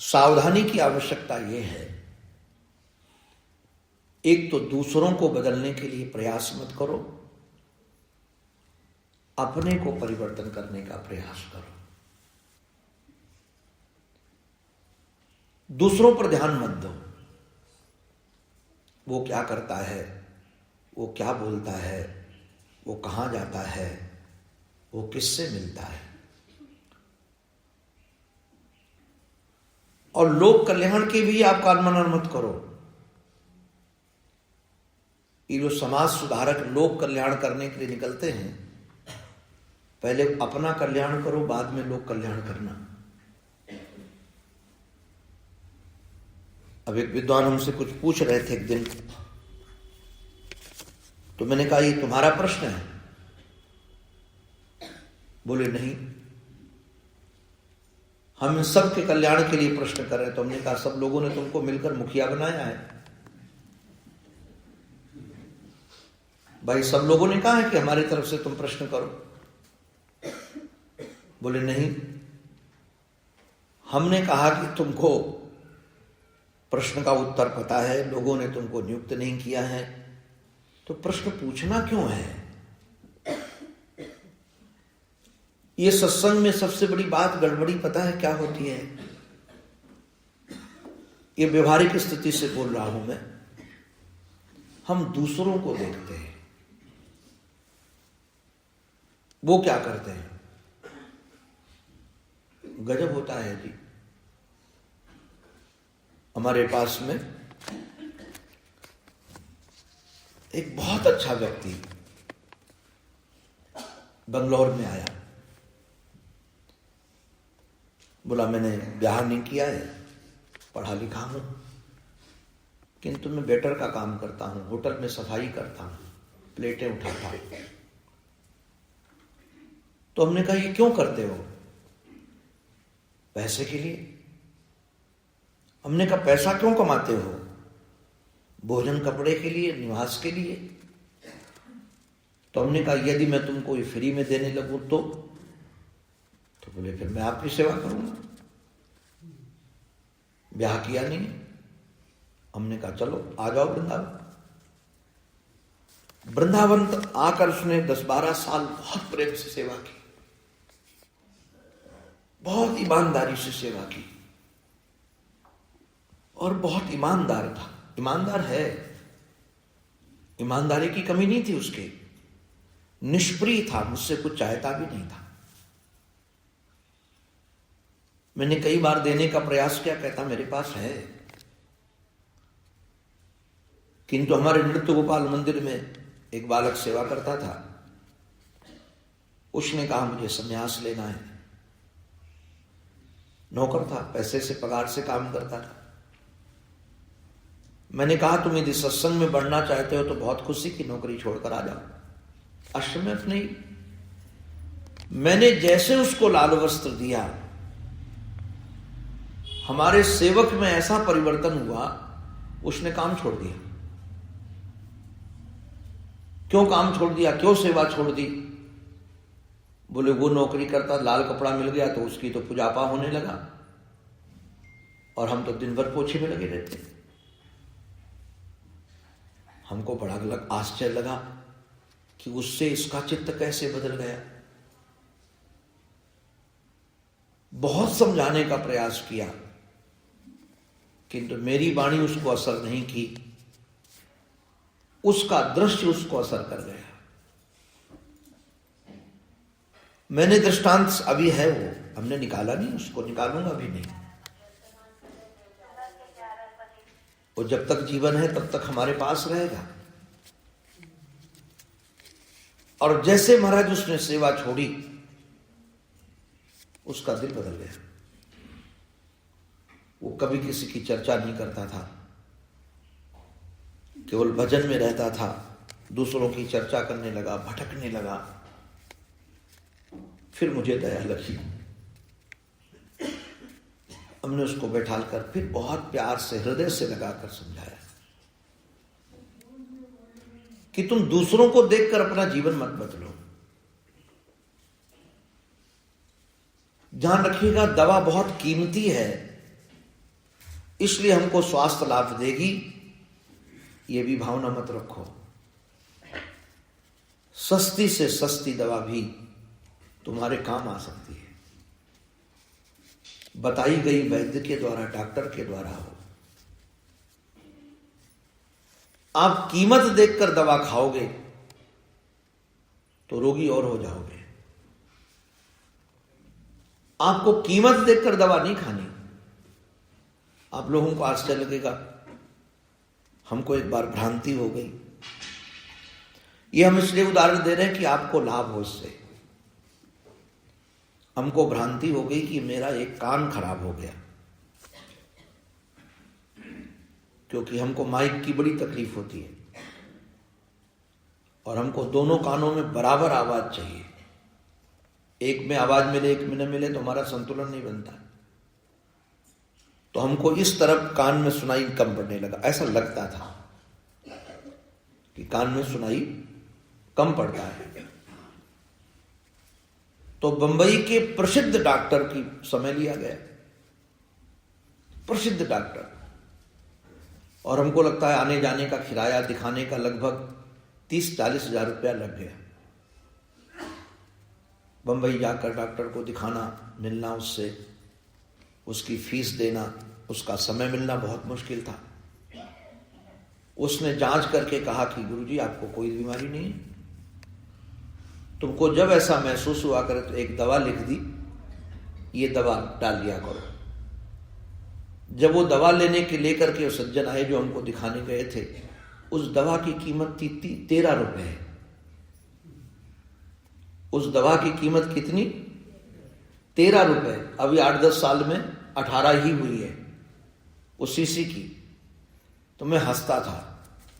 सावधानी की आवश्यकता यह है, एक तो दूसरों को बदलने के लिए प्रयास मत करो, अपने को परिवर्तन करने का प्रयास करो। दूसरों पर ध्यान मत दो, वो क्या करता है, वो क्या बोलता है, वो कहां जाता है, वो किससे मिलता है। और लोक कल्याण के भी आप कामना मत करो। ये जो समाज सुधारक लोक कल्याण करने के लिए निकलते हैं, पहले अपना कल्याण करो, बाद में लोक कल्याण करना। अब एक विद्वान हमसे कुछ पूछ रहे थे एक दिन, तो मैंने कहा ये तुम्हारा प्रश्न है? बोले नहीं, हम सब के कल्याण के लिए प्रश्न कर रहे हैं। तो हमने कहा सब लोगों ने तुमको मिलकर मुखिया बनाया है। भाई सब लोगों ने कहा है कि हमारी तरफ से तुम प्रश्न करो। बोले नहीं, हमने कहा कि तुमको प्रश्न का उत्तर पता है, लोगों ने तुमको नियुक्त नहीं किया है, तो प्रश्न पूछना क्यों है? ये सत्संग में सबसे बड़ी बात गड़बड़ी पता है क्या होती है? ये व्यवहारिक स्थिति से बोल रहा हूं मैं। हम दूसरों को देखते हैं, वो क्या करते हैं, गजब होता है जी। हमारे पास में एक बहुत अच्छा व्यक्ति बंगलौर में आया, बोला मैंने ब्याह नहीं किया है, पढ़ा लिखा हूं, किंतु मैं वेटर का काम करता हूं, होटल में सफाई करता हूं, प्लेटें उठाता हूं। तो हमने कहा ये क्यों करते हो? पैसे के लिए। हमने कहा पैसा क्यों कमाते हो? भोजन कपड़े के लिए, निवास के लिए। तो हमने कहा यदि मैं तुमको ये फ्री में देने लगूं तो बोले फिर मैं आपकी सेवा करूंगा। ब्याह किया नहीं। हमने कहा चलो आ जाओ वृंदावन। वृंदावन आकर उसने 10-12 साल बहुत प्रेम से सेवा की, बहुत ईमानदारी से सेवा की, और बहुत ईमानदार था। ईमानदार है, ईमानदारी की कमी नहीं थी उसके। निष्प्रिय था, मुझसे कुछ चाहता भी नहीं था। मैंने कई बार देने का प्रयास किया, कहता मेरे पास है। किंतु हमारे नृत्य गोपाल मंदिर में एक बालक सेवा करता था, उसने कहा मुझे संन्यास लेना है। नौकर था, पैसे से पगार से काम करता था। मैंने कहा तुम यदि सत्संग में बढ़ना चाहते हो तो बहुत खुशी की नौकरी छोड़कर आ जाओ, आश्रम में नहीं। मैंने जैसे उसको लाल वस्त्र दिया, हमारे सेवक में ऐसा परिवर्तन हुआ, उसने काम छोड़ दिया। क्यों काम छोड़ दिया, क्यों सेवा छोड़ दी? बोले वो नौकरी करता, लाल कपड़ा मिल गया तो उसकी तो पूजापा होने लगा, और हम तो दिन भर पोछे में लगे रहते। हमको बड़ा अलग आश्चर्य लगा कि उससे इसका चित्त कैसे बदल गया। बहुत समझाने का प्रयास किया, किंतु मेरी वाणी उसको असर नहीं की, उसका दृश्य उसको असर कर गया। मैंने दृष्टांत अभी है, वो हमने निकाला नहीं, उसको निकालूंगा भी नहीं। वो जब तक जीवन है तब तक हमारे पास रहेगा। और जैसे महाराज उसने सेवा छोड़ी, उसका दिल बदल गया। वो कभी किसी की चर्चा नहीं करता था, केवल भजन में रहता था। दूसरों की चर्चा करने लगा, भटकने लगा। फिर मुझे दया लगी, हमने उसको बैठाकर फिर बहुत प्यार से, हृदय से लगाकर समझाया कि तुम दूसरों को देखकर अपना जीवन मत बदलो। ध्यान रखिएगा, दवा बहुत कीमती है, इसलिए हमको स्वास्थ्य लाभ देगी, ये भी भावना मत रखो। सस्ती से सस्ती दवा भी तुम्हारे काम आ सकती है, बताई गई वैद्य के द्वारा, डॉक्टर के द्वारा हो। आप कीमत देखकर दवा खाओगे तो रोगी और हो जाओगे। आपको कीमत देखकर दवा नहीं खानी। आप लोगों को आश्चर्य लगेगा, हमको एक बार भ्रांति हो गई। ये हम इसलिए उदाहरण दे रहे हैं कि आपको लाभ हो इससे। हमको भ्रांति हो गई कि मेरा एक कान खराब हो गया, क्योंकि हमको माइक की बड़ी तकलीफ होती है और हमको दोनों कानों में बराबर आवाज चाहिए। एक में आवाज मिले, एक में न मिले तो हमारा संतुलन नहीं बनता। तो हमको इस तरफ कान में सुनाई कम पड़ने लगा। ऐसा लगता था कि कान में सुनाई कम पड़ता है। तो बंबई के प्रसिद्ध डॉक्टर की समय लिया गया, प्रसिद्ध डॉक्टर, और हमको लगता है आने जाने का किराया, दिखाने का लगभग 30-40 हजार रुपया लग गया। बम्बई जाकर डॉक्टर को दिखाना, मिलना उससे, उसकी फीस देना, उसका समय मिलना बहुत मुश्किल था। उसने जांच करके कहा कि गुरुजी आपको कोई बीमारी नहीं है, तुमको जब ऐसा महसूस हुआ करे तो एक दवा लिख दी, ये दवा डाल दिया करो। जब वो दवा लेने के लेकर के सज्जन आए जो हमको दिखाने गए थे, उस दवा की कीमत थी 13 रुपए। उस दवा की कीमत कितनी? 13 रुपए। अभी 8-10 साल में 18 ही हुई है उस शीशी की। तो मैं हंसता था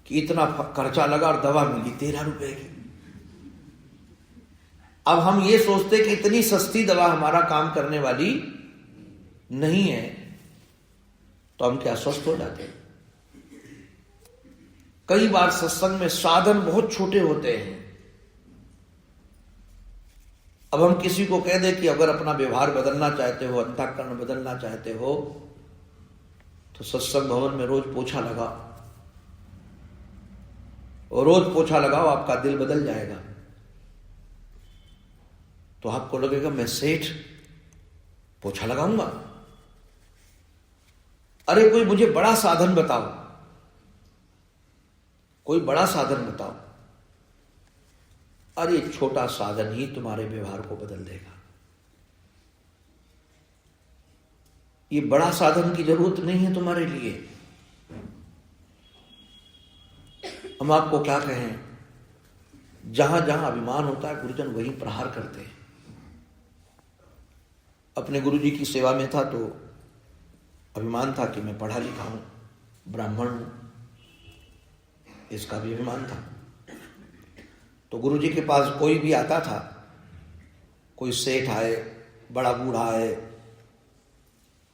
कि इतना खर्चा लगा और दवा मिली 13 रुपए की। अब हम ये सोचते कि इतनी सस्ती दवा हमारा काम करने वाली नहीं है, तो हम क्या स्वस्थ हो जाते। कई बार सत्संग में साधन बहुत छोटे होते हैं। अब हम किसी को कह दें कि अगर अपना व्यवहार बदलना चाहते हो, अंतःकरण बदलना चाहते हो, तो सत्संग भवन में रोज पोछा लगाओ, और रोज पोछा लगाओ, आपका दिल बदल जाएगा। तो आपको लगेगा मैं सेठ पोछा लगाऊंगा। अरे कोई मुझे बड़ा साधन बताओ, कोई बड़ा साधन बताओ। अरे छोटा साधन ही तुम्हारे व्यवहार को बदल देगा। ये बड़ा साधन की जरूरत नहीं है तुम्हारे लिए। हम आपको क्या कहें, जहां जहां अभिमान होता है गुरुजन वहीं प्रहार करते हैं। अपने गुरुजी की सेवा में था तो अभिमान था कि मैं पढ़ा लिखा हूं, ब्राह्मण हूं, इसका भी अभिमान था। तो गुरुजी के पास कोई भी आता था, कोई सेठ आए, बड़ा बूढ़ा आए,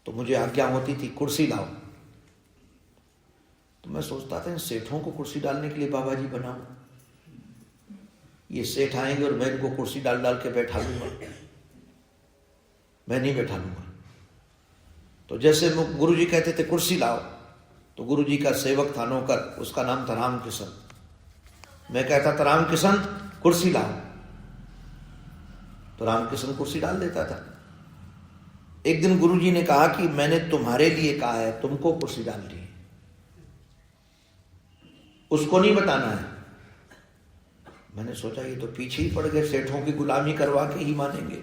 तो मुझे आज्ञा होती थी कुर्सी लाओ। तो मैं सोचता था इन सेठों को कुर्सी डालने के लिए बाबा जी बनाऊं। ये सेठ आएंगे और मैं इनको कुर्सी डाल डाल के बैठा लूंगा, मैं नहीं बैठा लूंगा। तो जैसे गुरुजी कहते थे कुर्सी लाओ, तो गुरुजी का सेवक था, नौकर, उसका नाम था रामकिशन। मैं कहता था रामकिशन कुर्सी लाओ, तो रामकिशन कुर्सी डाल देता था। एक दिन गुरुजी ने कहा कि मैंने तुम्हारे लिए कहा है, तुमको कुर्सी डालनी है, उसको नहीं बताना है। मैंने सोचा ये तो पीछे ही पड़ गए, सेठों की गुलामी करवा के ही मानेंगे,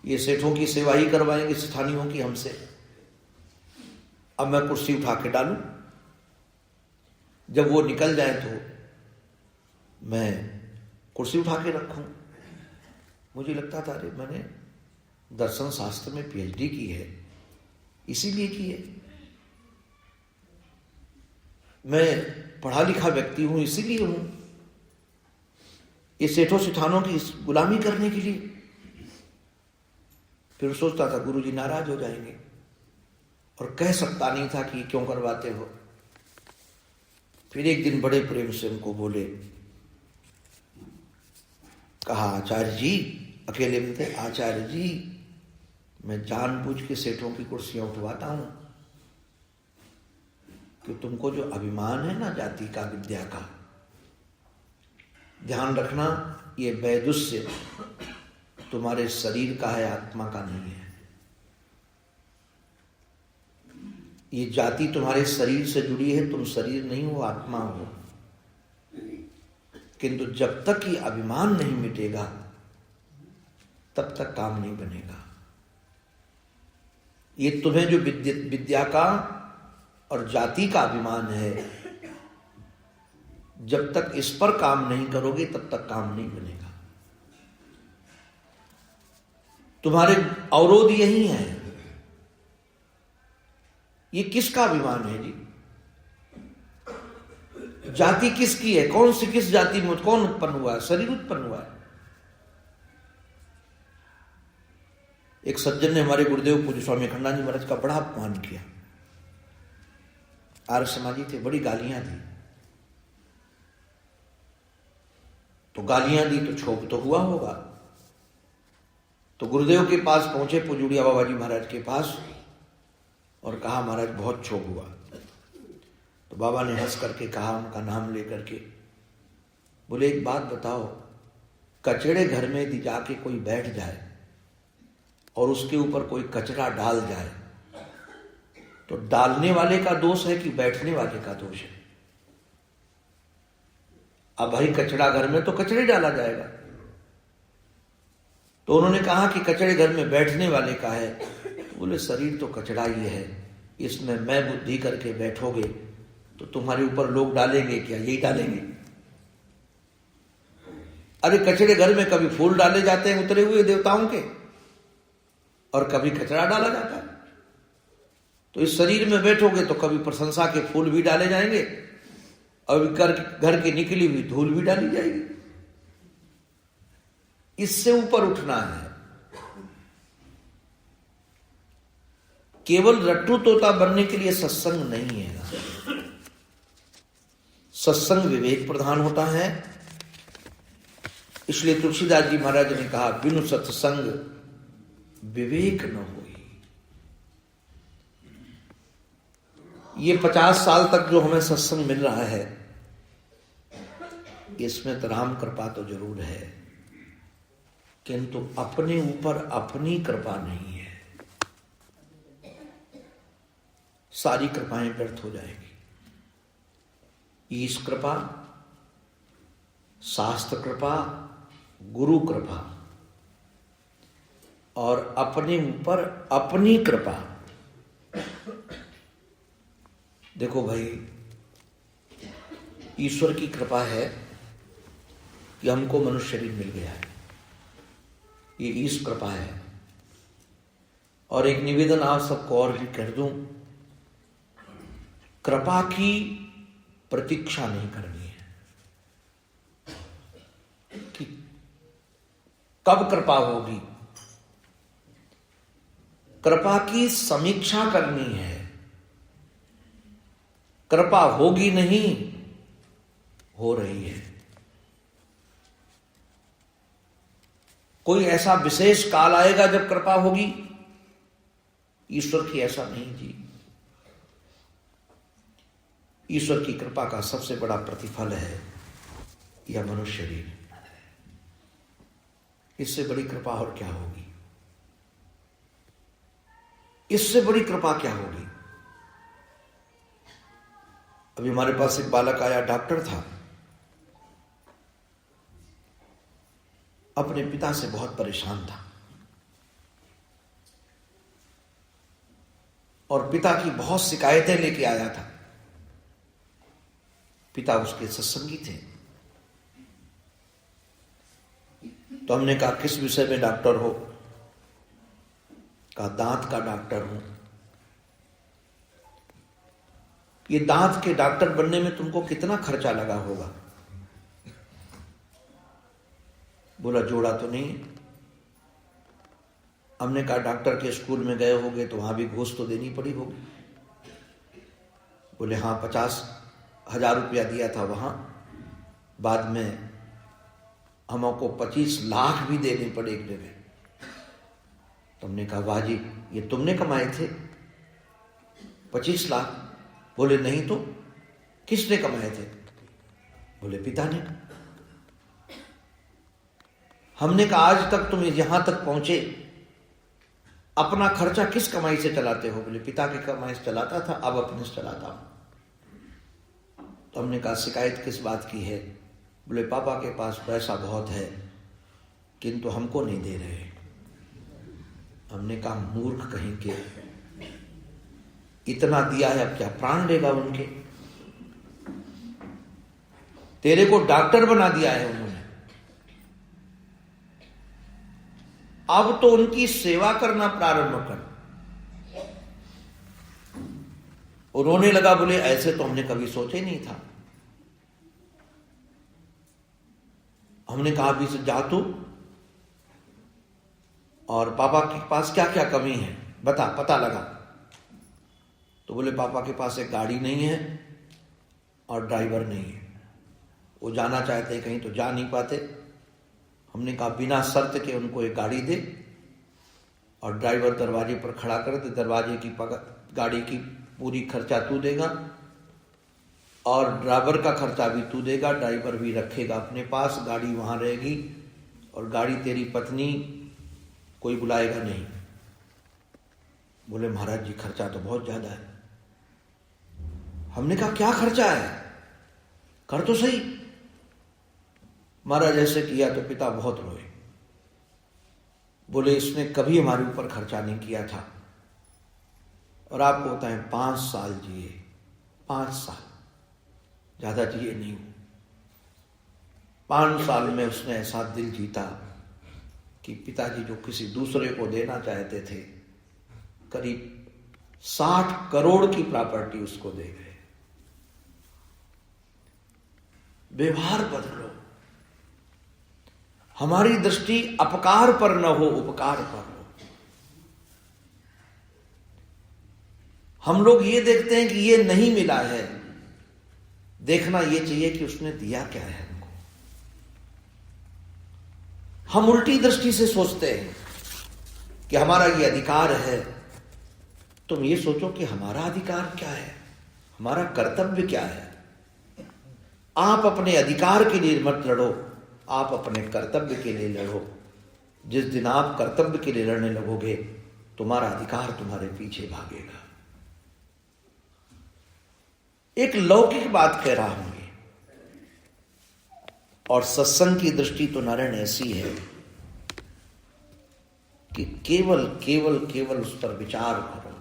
ये सेठों की सेवा ही करवाएंगे स्थानीयों की हमसे। अब मैं कुर्सी उठा के डालूं, जब वो निकल जाए तो मैं कुर्सी उठा के रखूं। मुझे लगता था अरे मैंने दर्शन शास्त्र में पीएचडी की है, इसीलिए की है। मैं पढ़ा लिखा व्यक्ति हूं, इसीलिए हूं। ये सेठों सिठानों की गुलामी करने के लिए। फिर सोचता था गुरुजी नाराज हो जाएंगे, और कह सकता नहीं था कि क्यों करवाते हो। फिर एक दिन बड़े प्रेम से उनको बोले, कहा आचार्य जी, अकेले में थे, आचार्य जी मैं जानबूझ के सेठों की कुर्सियां उठवाता हूं कि तुमको जो अभिमान है ना जाति का, विद्या का, ध्यान रखना ये वैदुष्य तुम्हारे शरीर का है, आत्मा का नहीं है। ये जाति तुम्हारे शरीर से जुड़ी है, तुम शरीर नहीं हो, आत्मा हो। किंतु जब तक ये अभिमान नहीं मिटेगा तब तक काम नहीं बनेगा। ये तुम्हें जो विद्या का और जाति का अभिमान है, जब तक इस पर काम नहीं करोगे तब तक काम नहीं बनेगा। तुम्हारे अवरोध यही है। ये किसका अभिमान है जी? जाति किसकी है? कौन सी किस जाति में कौन उत्पन्न हुआ है? शरीर उत्पन्न हुआ है। एक सज्जन ने हमारे गुरुदेव पूज्य स्वामी अखंडानंद जी महाराज का बड़ा अपमान किया। आर्य समाजी थे, बड़ी गालियां दी। तो गालियां दी तो क्षोभ तो हुआ होगा। तो गुरुदेव के पास पहुंचे, पुजुड़िया बाबा जी महाराज के पास, और कहा महाराज बहुत क्षोभ हुआ। तो बाबा ने हंस करके कहा, उनका नाम लेकर के, बोले एक बात बताओ, कचड़े घर में यदि जाके कोई बैठ जाए और उसके ऊपर कोई कचरा डाल जाए तो डालने वाले का दोष है कि बैठने वाले का दोष है? अब भाई कचरा घर में तो कचड़े डाला जाएगा, तो उन्होंने कहा कि कचड़े घर में बैठने वाले का है। बोले शरीर तो कचड़ा ही है, इसमें मैं बुद्धि करके बैठोगे तो तुम्हारे ऊपर लोग डालेंगे क्या? यही डालेंगे। अरे कचड़े घर में कभी फूल डाले जाते हैं उतरे हुए देवताओं के, और कभी कचरा डाला जाता है। तो इस शरीर में बैठोगे तो कभी प्रशंसा के फूल भी डाले जाएंगे और घर की निकली हुई धूल भी डाली जाएगी। इससे ऊपर उठना है। केवल रट्टू तोता बनने के लिए सत्संग नहीं है ना। सत्संग विवेक प्रधान होता है। इसलिए तुलसीदास जी महाराज ने कहा, बिनु सत्संग विवेक न होई। ये 50 साल तक जो हमें सत्संग मिल रहा है, इसमें तो राम कृपा तो जरूर है, किंतु अपने ऊपर अपनी कृपा नहीं है। सारी कृपाएं व्यर्थ हो जाएगी। ईश कृपा, शास्त्र कृपा, गुरु कृपा और अपने ऊपर अपनी कृपा। देखो भाई, ईश्वर की कृपा है कि हमको मनुष्य शरीर मिल गया है, ये ईश कृपा है। और एक निवेदन आप सबको और भी कर दूं, कृपा की प्रतीक्षा नहीं करनी है कि कब कृपा होगी। कृपा की समीक्षा करनी है। कृपा होगी नहीं, हो रही है। कोई ऐसा विशेष काल आएगा जब कृपा होगी। ईश्वर की ऐसा नहीं जी। ईश्वर की कृपा का सबसे बड़ा प्रतिफल है यह मनुष्य शरीर। इससे बड़ी कृपा और क्या होगी? इससे बड़ी कृपा क्या होगी? अभी हमारे पास एक बालक आया, डॉक्टर था, अपने पिता से बहुत परेशान था और पिता की बहुत शिकायतें लेके आया था। पिता उसके सत्संगी थे। तो हमने कहा, किस विषय में डॉक्टर हो? कहा, दांत का डॉक्टर हूं। ये दांत के डॉक्टर बनने में तुमको कितना खर्चा लगा होगा? बोला, जोड़ा तो नहीं। हमने कहा, डॉक्टर के स्कूल में गए होगे तो वहां भी घूस तो देनी पड़ी होगी। बोले, हाँ, 50,000 रुपया दिया था वहां, बाद में हमको 25 लाख भी देने पड़े एक जगह। तो हमने कहा, वाह जी, ये तुमने कमाए थे 25 लाख? बोले, नहीं तो किसने कमाए थे? बोले, पिता ने। हमने कहा, आज तक तुम यहां तक पहुंचे, अपना खर्चा किस कमाई से चलाते हो? बोले, पिता की कमाई से चलाता था, अब अपने से चलाता हूं। तो हमने कहा, शिकायत किस बात की है? बोले, पापा के पास पैसा बहुत है किंतु हमको नहीं दे रहे। हमने कहा, मूर्ख कहीं के, इतना दिया है, अब क्या प्राण लेगा उनके? तेरे को डॉक्टर बना दिया है उन्होंने, अब तो उनकी सेवा करना प्रारंभ कर। उन्होंने लगा, बोले, ऐसे तो हमने कभी सोचे नहीं था। हमने कहा, अभी से जा तू और पापा के पास क्या क्या कमी है बता, पता लगा। तो बोले, पापा के पास एक गाड़ी नहीं है और ड्राइवर नहीं है, वो जाना चाहते कहीं तो जा नहीं पाते। हमने कहा, बिना शर्त के उनको एक गाड़ी दे और ड्राइवर दरवाजे पर खड़ा कर दे, दरवाजे की गाड़ी की पूरी खर्चा तू देगा और ड्राइवर का खर्चा भी तू देगा, ड्राइवर भी रखेगा अपने पास, गाड़ी वहां रहेगी, और गाड़ी तेरी पत्नी, कोई बुलाएगा नहीं। बोले महाराज जी खर्चा तो बहुत ज्यादा है। हमने कहा क्या खर्चा है, कर तो सही। महाराज ऐसे किया तो पिता बहुत रोए। बोले इसने कभी हमारे ऊपर खर्चा नहीं किया था, और आपको होता है 5 साल जिए, 5 साल, ज्यादा जिए नहीं। 5 साल में उसने ऐसा दिल जीता कि पिताजी जो किसी दूसरे को देना चाहते थे, करीब 60 करोड़ की प्रॉपर्टी उसको दे गए। व्यवहार बदलो, हमारी दृष्टि अपकार पर न हो, उपकार पर हो। हम लोग ये देखते हैं कि ये नहीं मिला है, देखना ये चाहिए कि उसने दिया क्या है हमको। हम उल्टी दृष्टि से सोचते हैं कि हमारा ये अधिकार है। तुम ये सोचो कि हमारा अधिकार क्या है, हमारा कर्तव्य क्या है। आप अपने अधिकार के लिए मत लड़ो, आप अपने कर्तव्य के लिए लड़ो। जिस दिन आप कर्तव्य के लिए लड़ने लगोगे, तुम्हारा अधिकार तुम्हारे पीछे भागेगा। एक लौकिक बात कह रहा हूं ये, और सत्संग की दृष्टि तो नारायण ऐसी है कि केवल केवल केवल उस पर विचार करो।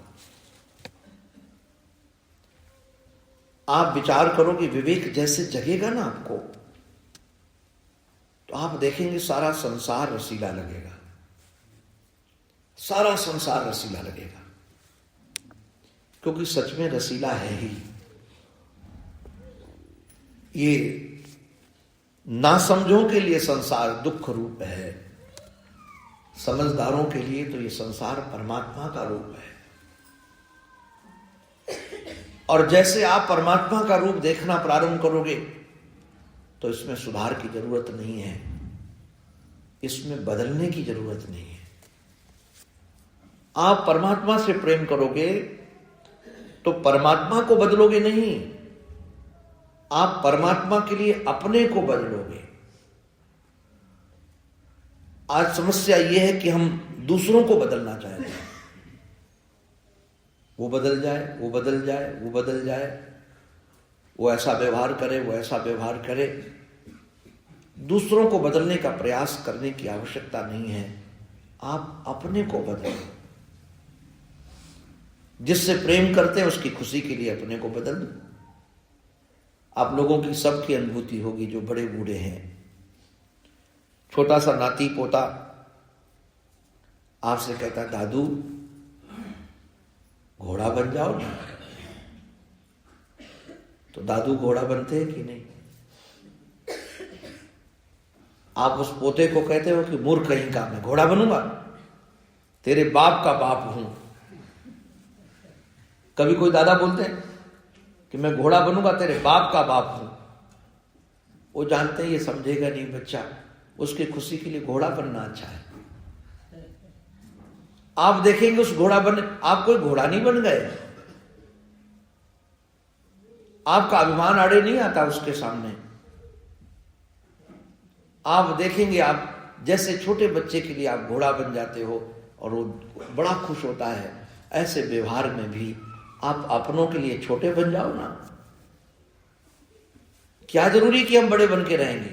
आप विचार करो कि विवेक जैसे जगेगा ना आपको, तो आप देखेंगे सारा संसार रसीला लगेगा, सारा संसार रसीला लगेगा, क्योंकि सच में रसीला है ही। ये नासमझों के लिए संसार दुख रूप है, समझदारों के लिए तो ये संसार परमात्मा का रूप है। और जैसे आप परमात्मा का रूप देखना प्रारंभ करोगे, तो इसमें सुधार की जरूरत नहीं है, इसमें बदलने की जरूरत नहीं है। आप परमात्मा से प्रेम करोगे तो परमात्मा को बदलोगे नहीं, आप परमात्मा के लिए अपने को बदलोगे। आज समस्या यह है कि हम दूसरों को बदलना चाहते हैं। वो बदल जाए, वो बदल जाए, वो बदल जाए, वो ऐसा व्यवहार करे, वो ऐसा व्यवहार करे। दूसरों को बदलने का प्रयास करने की आवश्यकता नहीं है, आप अपने को बदलो। जिससे प्रेम करते हैं उसकी खुशी के लिए अपने को बदल दो। आप लोगों की सबकी अनुभूति होगी, जो बड़े बूढ़े हैं। छोटा सा नाती पोता आपसे कहता, दादू घोड़ा बन जाओ ना। तो दादू घोड़ा बनते हैं कि नहीं? आप उस पोते को कहते हो कि मूर्ख कहीं का, मैं घोड़ा बनूंगा, तेरे बाप का बाप हूं। कभी कोई दादा बोलते हैं कि मैं घोड़ा बनूंगा, तेरे बाप का बाप हूं। वो जानते हैं ये समझेगा नहीं बच्चा, उसकी खुशी के लिए घोड़ा बनना अच्छा है। आप देखेंगे उस घोड़ा बन, आप कोई घोड़ा नहीं बन गए, आपका अभिमान आड़े नहीं आता उसके सामने। आप देखेंगे, आप जैसे छोटे बच्चे के लिए आप घोड़ा बन जाते हो और वो बड़ा खुश होता है, ऐसे व्यवहार में भी आप अपनों के लिए छोटे बन जाओ ना। क्या जरूरी कि हम बड़े बन के रहेंगे?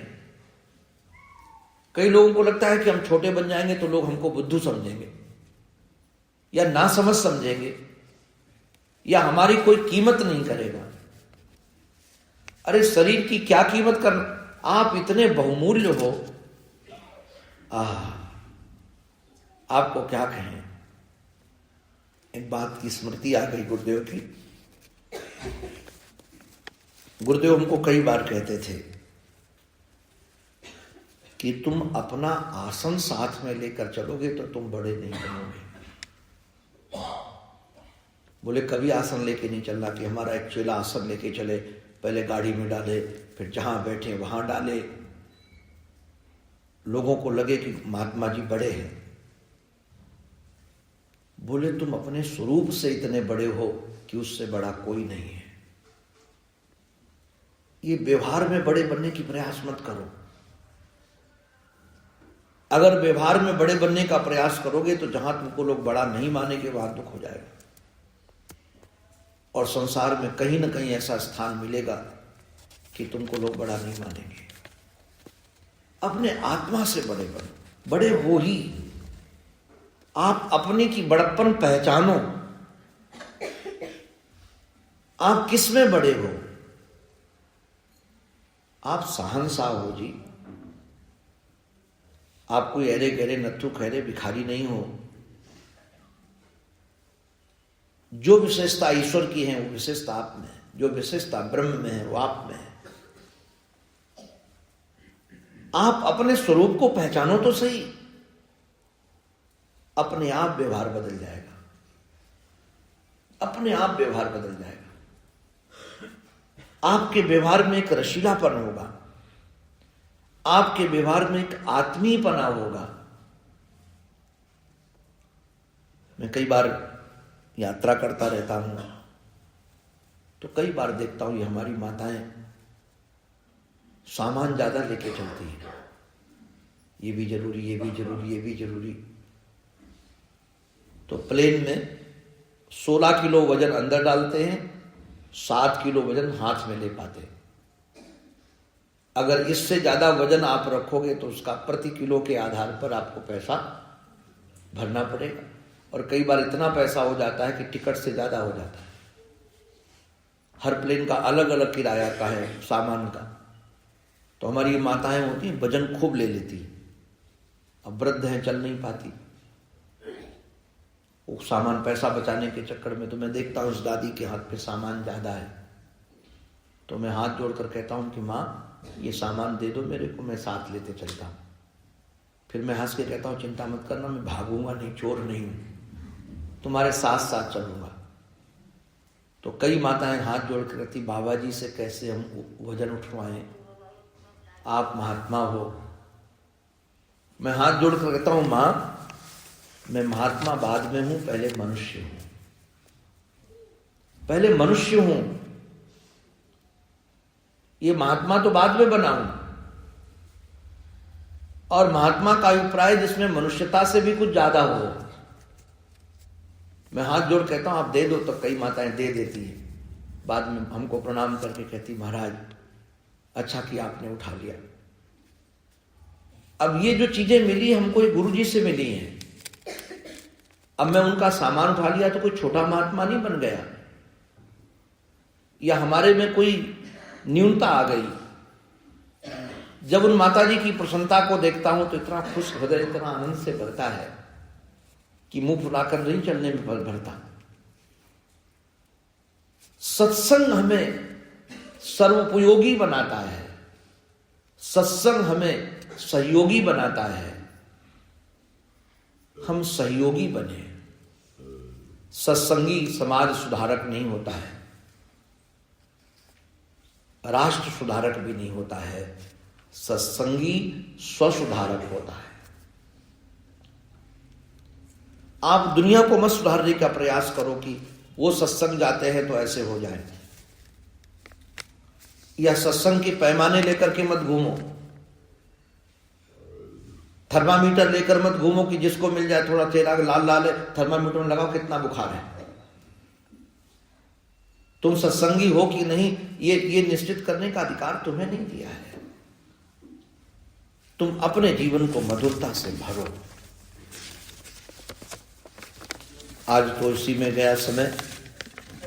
कई लोगों को लगता है कि हम छोटे बन जाएंगे तो लोग हमको बुद्धू समझेंगे, या ना समझ समझेंगे, या हमारी कोई कीमत नहीं करेगा। अरे शरीर की क्या कीमत कर, आप इतने बहुमूल्य हो। आपको क्या कहें। एक बात की स्मृति आ गई गुरुदेव की। गुरुदेव हमको कई बार कहते थे कि तुम अपना आसन साथ में लेकर चलोगे तो तुम बड़े नहीं बनोगे। बोले कभी आसन लेके नहीं चलना कि हमारा एक चेला आसन लेके चले, पहले गाड़ी में डाले, फिर जहां बैठे वहां डाले, लोगों को लगे कि महात्मा जी बड़े हैं। बोले तुम अपने स्वरूप से इतने बड़े हो कि उससे बड़ा कोई नहीं है। ये व्यवहार में बड़े बनने की प्रयास मत करो। अगर व्यवहार में बड़े बनने का प्रयास करोगे तो जहां तुमको लोग बड़ा नहीं मानेंगे वहां दुख हो जाएगा, और संसार में कहीं ना कहीं ऐसा स्थान मिलेगा कि तुमको लोग बड़ा नहीं मानेंगे। अपने आत्मा से बड़े बनो, बड़े वो ही। आप अपने की बड़प्पन पहचानो, आप किस में बड़े हो। आप शहंशाह हो जी, आप कोई अरे गहरे नत्थु खैरे भिखारी नहीं हो। जो विशेषता ईश्वर की है वो विशेषता आप में है, जो विशेषता ब्रह्म में है वो आप में है। आप अपने स्वरूप को पहचानो तो सही, अपने आप व्यवहार बदल जाएगा, अपने आप व्यवहार बदल जाएगा। आपके व्यवहार में एक रशीलापन होगा, आपके व्यवहार में एक आत्मीयपना होगा। मैं कई बार यात्रा करता रहता हूं तो कई बार देखता हूं ये हमारी माताएं सामान ज्यादा लेके चलती है, ये भी जरूरी, ये भी जरूरी, ये भी जरूरी। तो प्लेन में 16 किलो वजन अंदर डालते हैं, 7 किलो वजन हाथ में ले पाते। अगर इससे ज्यादा वजन आप रखोगे तो उसका प्रति किलो के आधार पर आपको पैसा भरना पड़ेगा, और कई बार इतना पैसा हो जाता है कि टिकट से ज्यादा हो जाता है। हर प्लेन का अलग अलग किराया का है सामान का। तो हमारी माताएं होती हैं वजन खूब ले लेती, अब वृद्ध हैं चल नहीं पाती, वो सामान पैसा बचाने के चक्कर में। तो मैं देखता हूँ उस दादी के हाथ पे सामान ज्यादा है, तो मैं हाथ जोड़कर कहता हूँ कि माँ ये सामान दे दो मेरे को, मैं साथ लेते चलता हूँ। फिर मैं हंस के कहता हूँ चिंता मत करना, मैं भागूंगा नहीं, चोर नहीं हूं, तुम्हारे साथ साथ चलूंगा। तो कई माताएं हाथ जोड़ कर कहती बाबा जी से कैसे हम वजन उठवाएं, आप महात्मा हो। मैं हाथ जोड़ कर कहता हूं मां मैं महात्मा बाद में हूं, पहले मनुष्य हूं, पहले मनुष्य हूं। ये महात्मा तो बाद में बना हूं, और महात्मा का अभिप्राय जिसमें मनुष्यता से भी कुछ ज्यादा हो। मैं हाथ जोड़ कहता हूं आप दे दो, तो कई माताएं दे देती हैं, बाद में हमको प्रणाम करके कहती महाराज अच्छा किया आपने उठा लिया। अब ये जो चीजें मिली हमको ये गुरु जी से मिली हैं। अब मैं उनका सामान उठा लिया तो कोई छोटा महात्मा नहीं बन गया, या हमारे में कोई न्यूनता आ गई। जब उन माताजी की प्रसन्नता को देखता हूं तो इतना खुश हृदय, इतना आनंद से भरता है कि मुंह फुलाकर नहीं चलने में बल भरता। सत्संग हमें सर्वोपयोगी बनाता है, सत्संग हमें सहयोगी बनाता है। हम सहयोगी बने, सत्संगी समाज सुधारक नहीं होता है, राष्ट्र सुधारक भी नहीं होता है, सत्संगी स्वसुधारक होता है। आप दुनिया को मत सुधारने का प्रयास करो कि वो सत्संग जाते हैं तो ऐसे हो जाए, या सत्संग के पैमाने लेकर के मत घूमो, थर्मामीटर लेकर मत घूमो कि जिसको मिल जाए थोड़ा चेहरा लाल लाल है, थर्मामीटर में लगाओ कितना बुखार है। तुम सत्संगी हो कि नहीं ये निश्चित करने का अधिकार तुम्हें नहीं दिया है। तुम अपने जीवन को मधुरता से भरो। आज तो इसी में गया समय।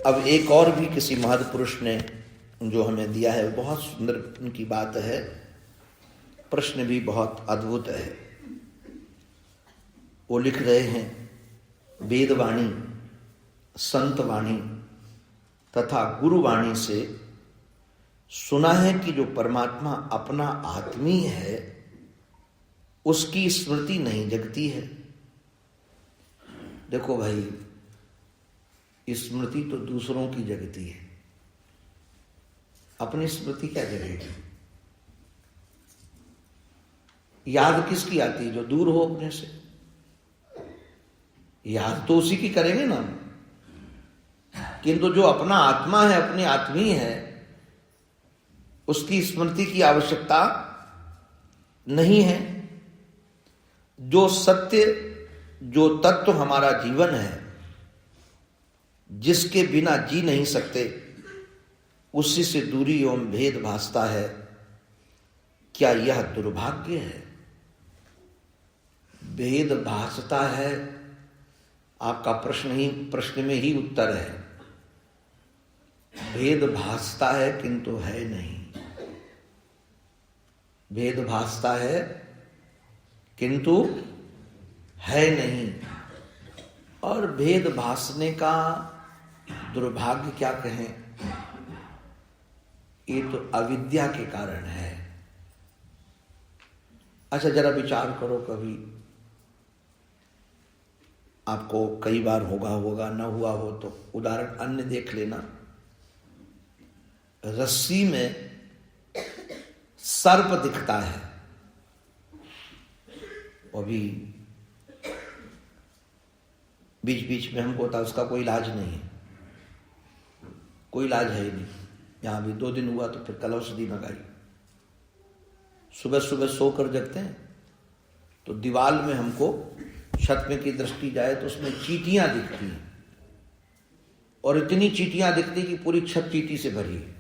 अब एक और भी किसी महत् पुरुष ने जो हमें दिया है, बहुत सुंदर उनकी बात है, प्रश्न भी बहुत अद्भुत है। वो लिख रहे हैं वेदवाणी, संतवाणी तथा गुरुवाणी से सुना है कि जो परमात्मा अपना आत्मी है उसकी स्मृति नहीं जगती है। देखो भाई, स्मृति तो दूसरों की जगती है, अपनी स्मृति क्या जगेगी? याद किसकी आती है? जो दूर हो अपने से। याद तो उसी की करेंगे ना, किंतु जो अपना आत्मा है, अपनी आत्मी है, उसकी स्मृति की आवश्यकता नहीं है। जो सत्य, जो तत्व हमारा जीवन है, जिसके बिना जी नहीं सकते, उसी से दूरी एवं भेद भासता है। क्या यह दुर्भाग्य है? भेद भासता है, आपका प्रश्न में ही उत्तर है। भेद भासता है किंतु है नहीं। भेद भासता है किंतु है नहीं। और भेद भासने का दुर्भाग्य क्या कहें, ये तो अविद्या के कारण है। अच्छा, जरा विचार करो, कभी आपको कई बार होगा न हुआ हो तो उदाहरण अन्य देख लेना। रस्सी में सर्प दिखता है, अभी बीच बीच में हमको होता उसका कोई इलाज नहीं है, कोई इलाज है ही नहीं। यहां भी 2 दिन हुआ तो फिर कल औषधि मंगाई। सुबह सुबह सोकर जगते हैं तो दीवार में हमको छत में की दृष्टि जाए तो उसमें चींटियां दिखती हैं, और इतनी चींटियां दिखती कि पूरी छत चींटी से भरी है।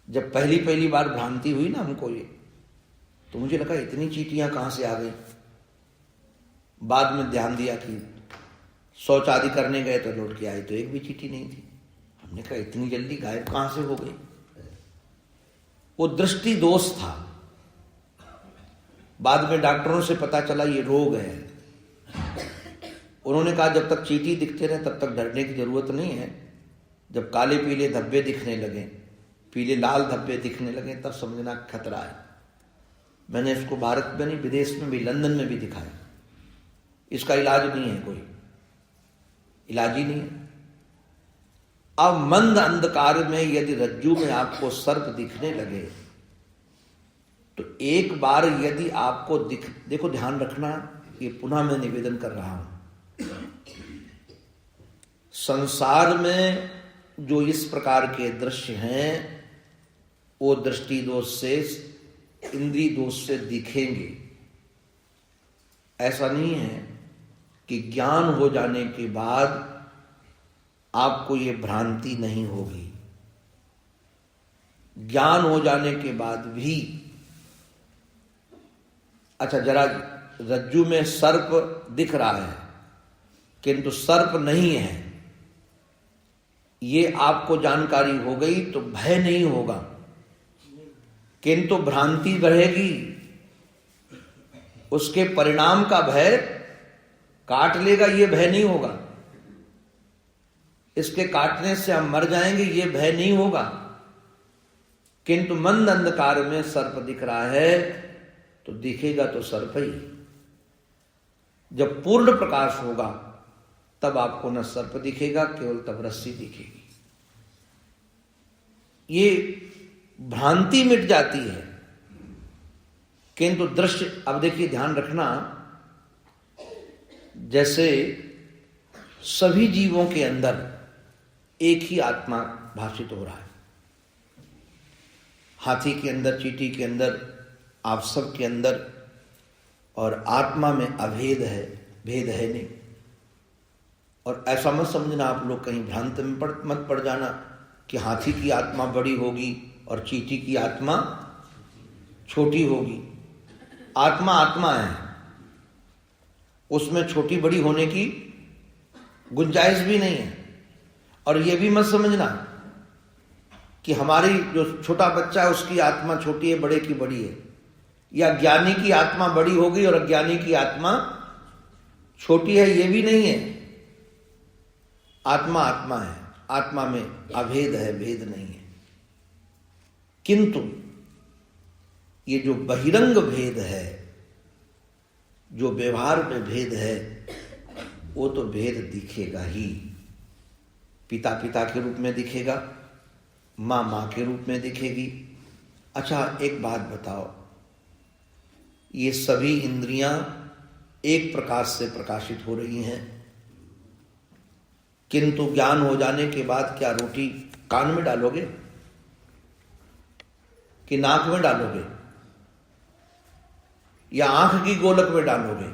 जब पहली बार भ्रांति हुई ना हमको ये, तो मुझे लगा इतनी चींटियां कहां से आ गई। बाद में ध्यान दिया कि शौच आदि करने गए तो लौट के आए तो एक भी चींटी नहीं थी। हमने कहा इतनी जल्दी गायब कहां से हो गई। वो दृष्टि दोष था। बाद में डॉक्टरों से पता चला ये रोग है। उन्होंने कहा जब तक चींटी दिखते रहे तब तक डरने की जरूरत नहीं है। जब काले पीले धब्बे दिखने लगे, पीले लाल धब्बे दिखने लगे, तब समझना खतरा है। मैंने इसको भारत में नहीं, विदेश में भी, लंदन में भी दिखाया। इसका इलाज नहीं है, कोई इलाज ही नहीं है। अब मंद अंधकार में यदि रज्जू में आपको सर्प दिखने लगे तो एक बार यदि आपको देखो, ध्यान रखना, ये पुनः मैं निवेदन कर रहा हूं। संसार में जो इस प्रकार के दृश्य हैं वो दृष्टि दोष से, इंद्रिय दोष से दिखेंगे। ऐसा नहीं है कि ज्ञान हो जाने के बाद आपको ये भ्रांति नहीं होगी। ज्ञान हो जाने के बाद भी, अच्छा जरा रज्जू में सर्प दिख रहा है किंतु सर्प नहीं है, ये आपको जानकारी हो गई तो भय नहीं होगा, किंतु भ्रांति बढ़ेगी। उसके परिणाम का भय काट लेगा, ये भय नहीं होगा। इसके काटने से हम मर जाएंगे, ये भय नहीं होगा। किंतु मंद अंधकार में सर्प दिख रहा है तो दिखेगा तो सर्प ही। जब पूर्ण प्रकाश होगा तब आपको न सर्प दिखेगा, केवल तब रस्सी दिखेगी। ये भ्रांति मिट जाती है। किंतु दृश्य, अब देखिए ध्यान रखना, जैसे सभी जीवों के अंदर एक ही आत्मा भाषित हो रहा है। हाथी के अंदर, चींटी के अंदर, आप सब के अंदर, और आत्मा में अभेद है, भेद है नहीं। और ऐसा मत समझना आप लोग, कहीं भ्रांत में मत पड़ जाना कि हाथी की आत्मा बड़ी होगी और चींटी की आत्मा छोटी होगी। आत्मा आत्मा है, उसमें छोटी बड़ी होने की गुंजाइश भी नहीं है। और यह भी मत समझना कि हमारी जो छोटा बच्चा है उसकी आत्मा छोटी है, बड़े की बड़ी है, या ज्ञानी की आत्मा बड़ी होगी और अज्ञानी की आत्मा छोटी है, यह भी नहीं है। आत्मा आत्मा है, आत्मा में अभेद है, भेद नहीं है। किंतु ये जो बहिरंग भेद है, जो व्यवहार में भेद है, वो तो भेद दिखेगा ही। पिता पिता के रूप में दिखेगा, माँ माँ के रूप में दिखेगी। अच्छा एक बात बताओ, ये सभी इंद्रियां एक प्रकाश से प्रकाशित हो रही हैं, किंतु ज्ञान हो जाने के बाद क्या रोटी कान में डालोगे कि नाक में डालोगे? या आंख की गोलक में डालोगे?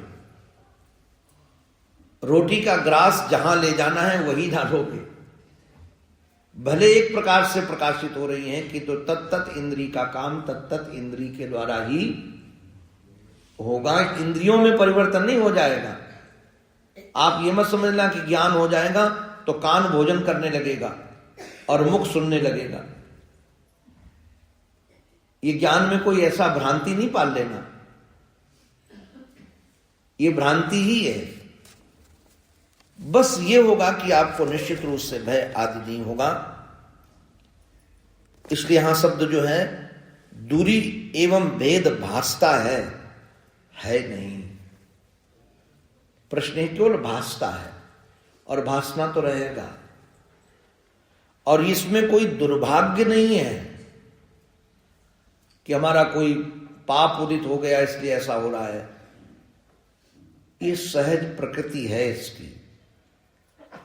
रोटी का ग्रास जहां ले जाना है वही डालोगे। भले एक प्रकार से प्रकाशित हो रही हैं कि तो तत्त इंद्री का काम तत्त इंद्री के द्वारा ही होगा, इंद्रियों में परिवर्तन नहीं हो जाएगा। आप ये मत समझना कि ज्ञान हो जाएगा तो कान भोजन करने लगेगा और मुख सुनने लगेगा। ये ज्ञान में कोई ऐसा भ्रांति नहीं पाल लेना, ये भ्रांति ही है। बस ये होगा कि आपको निश्चित रूप से भय आदि नहीं होगा। इसलिए यहां शब्द जो है दूरी एवं भेद भासता है नहीं। प्रश्न है केवल भासता है, और भासना तो रहेगा। और इसमें कोई दुर्भाग्य नहीं है कि हमारा कोई पाप उदित हो गया इसलिए ऐसा हो रहा है। ये सहज प्रकृति है इसकी,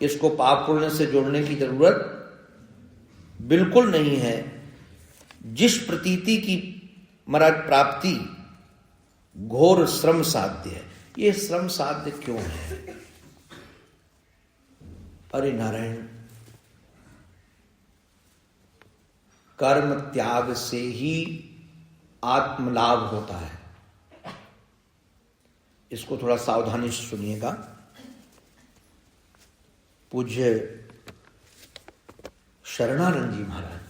इसको पाप पुण्य से जोड़ने की जरूरत बिल्कुल नहीं है। जिस प्रतीति की महाराज प्राप्ति घोर श्रम साध्य है, ये श्रम साध्य क्यों है? अरे नारायण, कर्म त्याग से ही आत्मलाभ होता है। इसको थोड़ा सावधानी से सुनिएगा। पूज्य शरणानंद जी महाराज,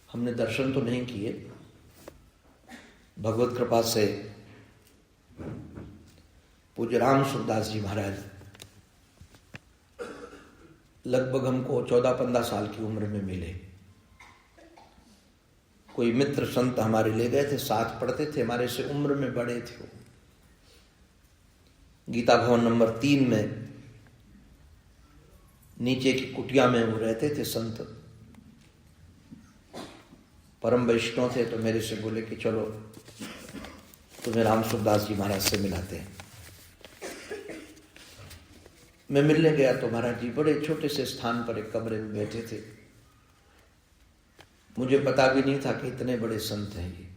हमने दर्शन तो नहीं किए, भगवत कृपा से पूज्य राम सुखदास जी महाराज लगभग हमको 14-15 साल की उम्र में मिले। कोई मित्र संत हमारे ले गए थे, साथ पढ़ते थे, हमारे से उम्र में बड़े थे वो। गीता भवन नंबर 3 में नीचे की कुटिया में वो रहते थे संत, परम वैष्णव थे। तो मेरे से बोले कि चलो तुम्हें राम सुखदास जी महाराज से मिलाते हैं। मैं मिलने गया तो महाराज जी बड़े छोटे से स्थान पर एक कमरे में बैठे थे। मुझे पता भी नहीं था कि इतने बड़े संत हैं ये।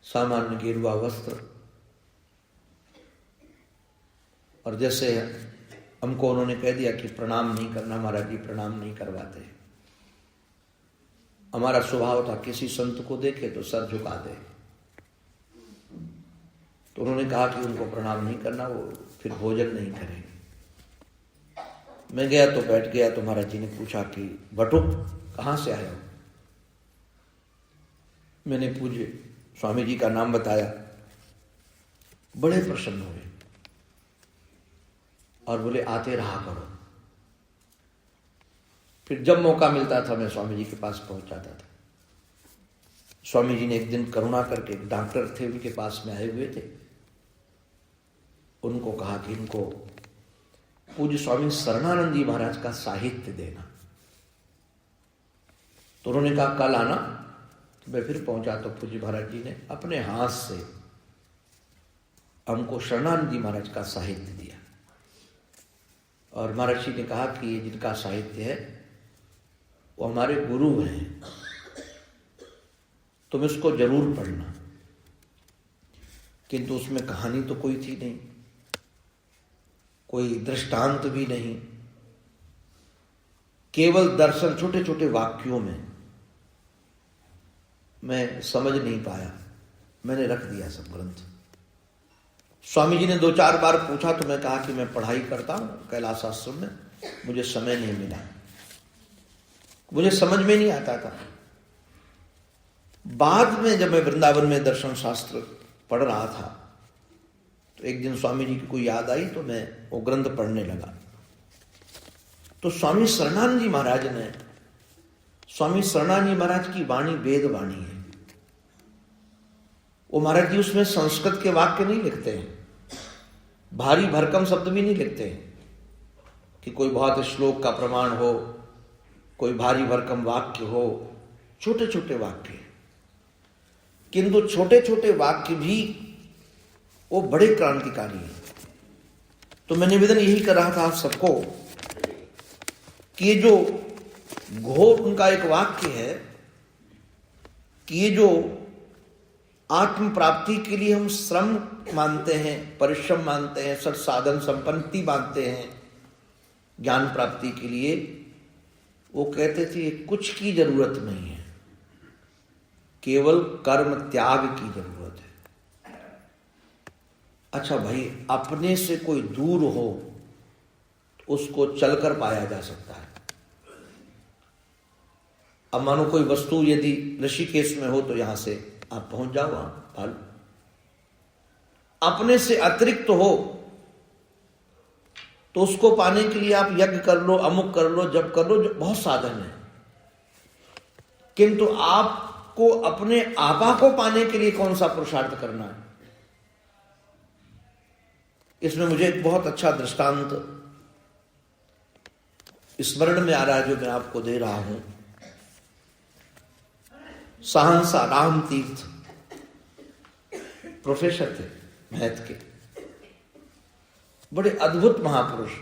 सामान्य गेरुआ वस्त्र, और जैसे हमको उन्होंने कह दिया कि प्रणाम नहीं करना, महाराज जी प्रणाम नहीं करवाते। हमारा स्वभाव था किसी संत को देखे तो सर झुका दे। तो उन्होंने कहा कि उनको प्रणाम नहीं करना, वो फिर भोजन नहीं करेंगे। मैं गया तो बैठ गया तो महाराज जी ने पूछा कि बटुक कहाँ से आए हो? मैंने पूज्य स्वामी जी का नाम बताया। बड़े प्रसन्न हुए और बोले आते रहा करो। फिर जब मौका मिलता था मैं स्वामी जी के पास पहुंच जाता था। स्वामी जी ने एक दिन करुणा करके, एक डॉक्टर थे उनके पास में आए हुए थे, उनको कहा कि इनको पूज्य स्वामी शरणानंद जी महाराज का साहित्य देना। तो उन्होंने कहा कल आना। तो मैं फिर पहुंचा तो पूज्य महाराज जी ने अपने हाथ से हमको शरणानंद जी महाराज का साहित्य दिया। और महाराज जी ने कहा कि ये जिनका साहित्य है वो हमारे गुरु हैं, तुम इसको जरूर पढ़ना। किंतु उसमें कहानी तो कोई थी नहीं, कोई दृष्टांत भी नहीं, केवल दर्शन छोटे छोटे वाक्यों में। मैं समझ नहीं पाया, मैंने रख दिया सब ग्रंथ। स्वामी जी ने 2-4 बार पूछा तो मैं कहा कि मैं पढ़ाई करता हूं कैलाश आश्रम में, मुझे समय नहीं मिला, मुझे समझ में नहीं आता था। बाद में जब मैं वृंदावन में दर्शन शास्त्र पढ़ रहा था तो एक दिन स्वामी जी की कोई याद आई तो मैं वो ग्रंथ पढ़ने लगा। तो स्वामी शरणानंद जी महाराज ने, स्वामी शरणानंद जी महाराज की वाणी वेद वाणी है। वो महाराज जी उसमें संस्कृत के वाक्य नहीं लिखते हैं, भारी भरकम शब्द भी नहीं लिखते हैं कि कोई बहुत श्लोक का प्रमाण हो, कोई भारी भरकम वाक्य हो, छोटे छोटे वाक्य। किंतु छोटे छोटे वाक्य भी वो बड़े क्रांतिकारी हैं। तो मैं निवेदन यही कर रहा था आप सबको कि ये जो घोर उनका एक वाक्य है कि ये जो आत्म प्राप्ति के लिए हम श्रम मानते हैं, परिश्रम मानते हैं, सत साधन संपत्ति मानते हैं। ज्ञान प्राप्ति के लिए वो कहते थे कुछ की जरूरत नहीं है, केवल कर्म त्याग की जरूरत है। अच्छा भाई, अपने से कोई दूर हो तो उसको चलकर पाया जा सकता है। अब मानो कोई वस्तु यदि ऋषिकेश में हो तो यहां से आप पहुंच जाओ, वहां पालो। अपने से अतिरिक्त हो तो उसको पाने के लिए आप यज्ञ कर लो, अमुक कर लो, जप कर लो, बहुत साधन है। किंतु आपको अपने आपा को पाने के लिए कौन सा पुरुषार्थ करना है? इसमें मुझे एक बहुत अच्छा दृष्टांत स्मरण में आ रहा है, जो मैं आपको दे रहा हूं। सहंसा राम तीर्थ प्रोफेसर थे मैथ के, बड़े अद्भुत महापुरुष।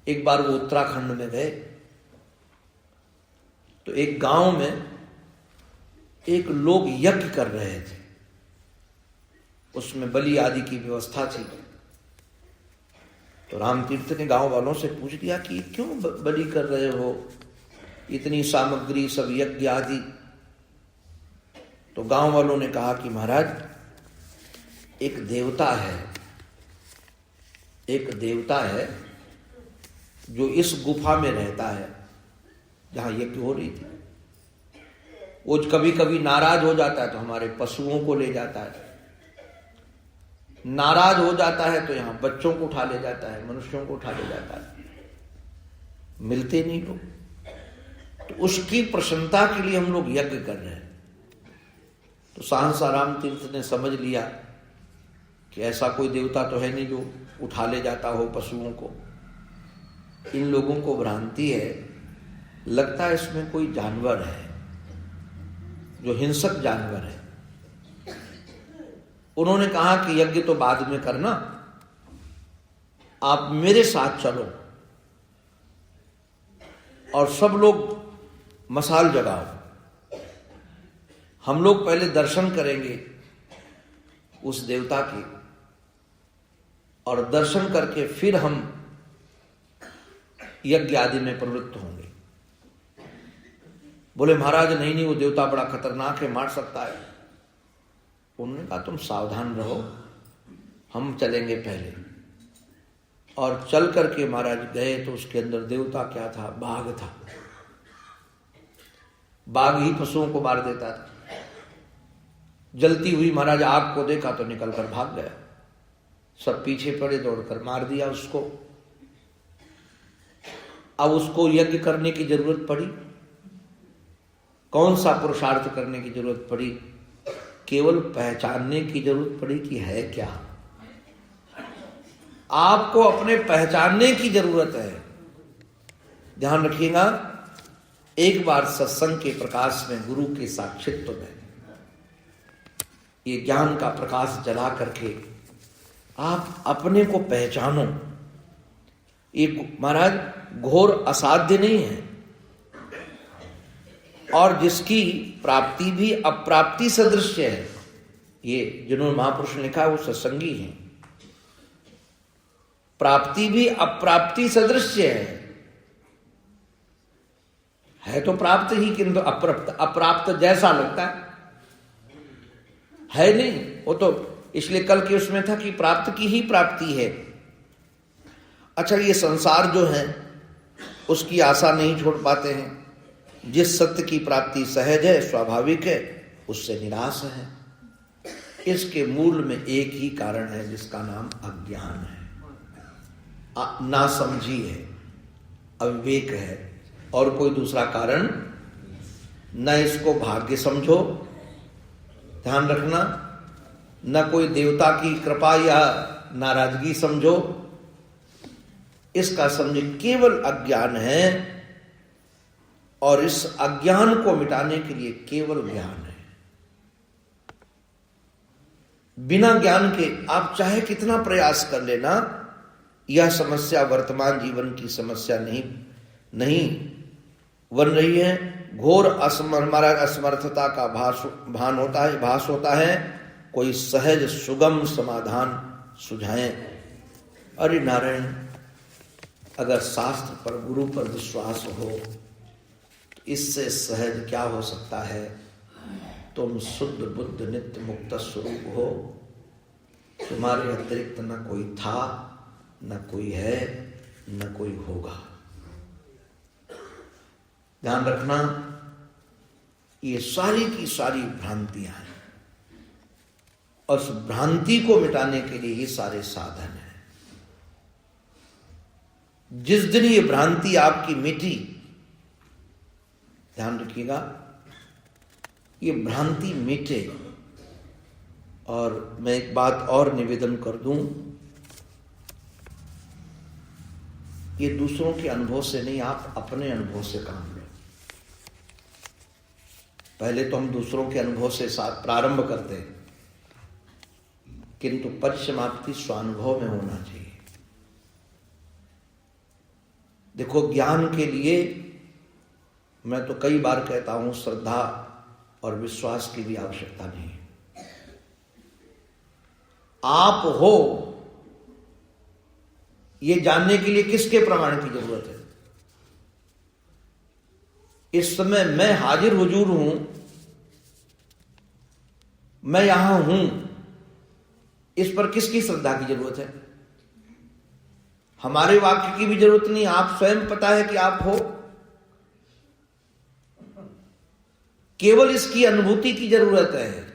एक बार वो उत्तराखंड में गए तो एक गांव में एक लोग यज्ञ कर रहे थे, उसमें बलि आदि की व्यवस्था थी। तो रामतीर्थ ने गांव वालों से पूछ लिया कि क्यों बलि कर रहे हो, इतनी सामग्री, सब यज्ञ आदि। तो गांव वालों ने कहा कि महाराज, एक देवता है जो इस गुफा में रहता है जहां यज्ञ हो रही थी। वो कभी कभी नाराज हो जाता है तो हमारे पशुओं को ले जाता है, नाराज हो जाता है तो यहां बच्चों को उठा ले जाता है, मनुष्यों को उठा ले जाता है। मिलते नहीं लोग, तो उसकी प्रसन्नता के लिए हम लोग यज्ञ कर रहे हैं। तो सहंसा राम तीर्थ ने समझ लिया कि ऐसा कोई देवता तो है नहीं जो उठा ले जाता हो पशुओं को। इन लोगों को भ्रांति है, लगता है इसमें कोई जानवर है जो हिंसक जानवर है। उन्होंने कहा कि यज्ञ तो बाद में करना, आप मेरे साथ चलो और सब लोग मसाल जगाओ। हम लोग पहले दर्शन करेंगे उस देवता के, और दर्शन करके फिर हम यज्ञ आदि में प्रवृत्त होंगे। बोले महाराज नहीं, वो देवता बड़ा खतरनाक है, मार सकता है। उन्होंने कहा तुम सावधान रहो, हम चलेंगे पहले। और चल करके महाराज गए तो उसके अंदर देवता क्या था? बाघ था। बाघ ही पशुओं को मार देता था। जलती हुई महाराज आग को देखा तो निकलकर भाग गया। सब पीछे पड़े, दौड़कर मार दिया उसको। अब उसको यज्ञ करने की जरूरत पड़ी, कौन सा पुरुषार्थ करने की जरूरत पड़ी? केवल पहचानने की जरूरत पड़ी कि है क्या। आपको अपने पहचानने की जरूरत है। ध्यान रखिएगा, एक बार सत्संग के प्रकाश में, गुरु के साक्षित्व में, ये ज्ञान का प्रकाश जला करके आप अपने को पहचानो। ये महाराज घोर असाध्य नहीं है, और जिसकी प्राप्ति भी अप्राप्ति सदृश है। ये जिन्होंने महापुरुष ने लिखा वो सत्संगी हैं। प्राप्ति भी अप्राप्ति सदृश है तो प्राप्त ही, किंतु अप्राप्त जैसा लगता है नहीं। वो तो इसलिए कल के उसमें था कि प्राप्त की ही प्राप्ति है। अच्छा, ये संसार जो है उसकी आशा नहीं छोड़ पाते हैं। जिस सत्य की प्राप्ति सहज है, स्वाभाविक है, उससे निराश है। इसके मूल में एक ही कारण है जिसका नाम अज्ञान है, नासमझी है, अविवेक है, और कोई दूसरा कारण न। इसको भाग्य समझो, ध्यान रखना, न कोई देवता की कृपा या नाराजगी समझो। इसका समझे केवल अज्ञान है, और इस अज्ञान को मिटाने के लिए केवल ज्ञान है। बिना ज्ञान के आप चाहे कितना प्रयास कर लेना, यह समस्या वर्तमान जीवन की समस्या नहीं बन रही है, घोर हमारा असमर्थता का भान होता है, भास होता है, कोई सहज सुगम समाधान सुझाएं। अरे नारायण, अगर शास्त्र पर गुरु पर विश्वास हो तो इससे सहज क्या हो सकता है। तुम शुद्ध बुद्ध नित्य मुक्त स्वरूप हो, तुम्हारे अतिरिक्त न कोई था, न कोई है, न कोई होगा। ध्यान रखना, ये सारी की सारी भ्रांतियां हैं और उस भ्रांति को मिटाने के लिए ही सारे साधन हैं। जिस दिन ये भ्रांति आपकी मिटी, ध्यान रखिएगा, ये भ्रांति मिटे। और मैं एक बात और निवेदन कर दूं, ये दूसरों के अनुभव से नहीं, आप अपने अनुभव से काम लो। पहले तो हम दूसरों के अनुभव से साथ प्रारंभ करते हैं, किंतु परिसमाप्ति स्वानुभव में होना चाहिए। देखो, ज्ञान के लिए मैं तो कई बार कहता हूं, श्रद्धा और विश्वास की भी आवश्यकता नहीं है। आप हो ये जानने के लिए किसके प्रमाण की जरूरत है। इस समय मैं हाजिर हुजूर हूं, मैं यहां हूं, इस पर किसकी श्रद्धा की जरूरत है। हमारे वाक्य की भी जरूरत नहीं, आप स्वयं पता है कि आप हो। केवल इसकी अनुभूति की जरूरत है।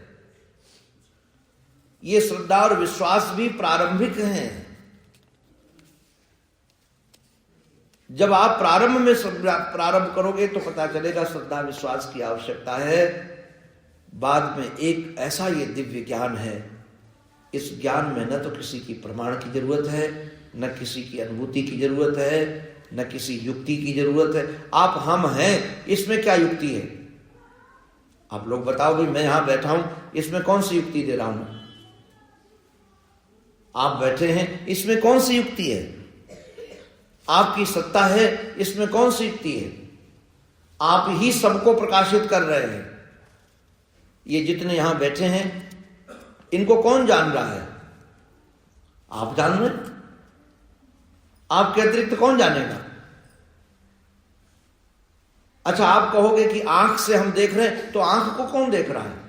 ये श्रद्धा और विश्वास भी प्रारंभिक हैं। जब आप प्रारंभ में प्रारंभ करोगे तो पता चलेगा श्रद्धा विश्वास की आवश्यकता है। बाद में एक ऐसा ये दिव्य ज्ञान है, इस ज्ञान में न तो किसी की प्रमाण की जरूरत है, न किसी की अनुभूति की जरूरत है, न किसी युक्ति की जरूरत है। आप हम हैं, इसमें क्या युक्ति है। आप लोग बताओ भाई, मैं यहां बैठा हूं, इसमें कौन सी युक्ति दे रहा हूं। आप बैठे हैं, इसमें कौन सी युक्ति है। आपकी सत्ता है, इसमें कौन सी युक्ति है। आप ही सबको प्रकाशित कर रहे हैं। ये जितने यहां बैठे हैं, इनको कौन जान रहा है। आप जान रहे हैं, आपके अतिरिक्त कौन जानेगा। अच्छा, आप कहोगे कि आंख से हम देख रहे हैं, तो आंख को कौन देख रहा है।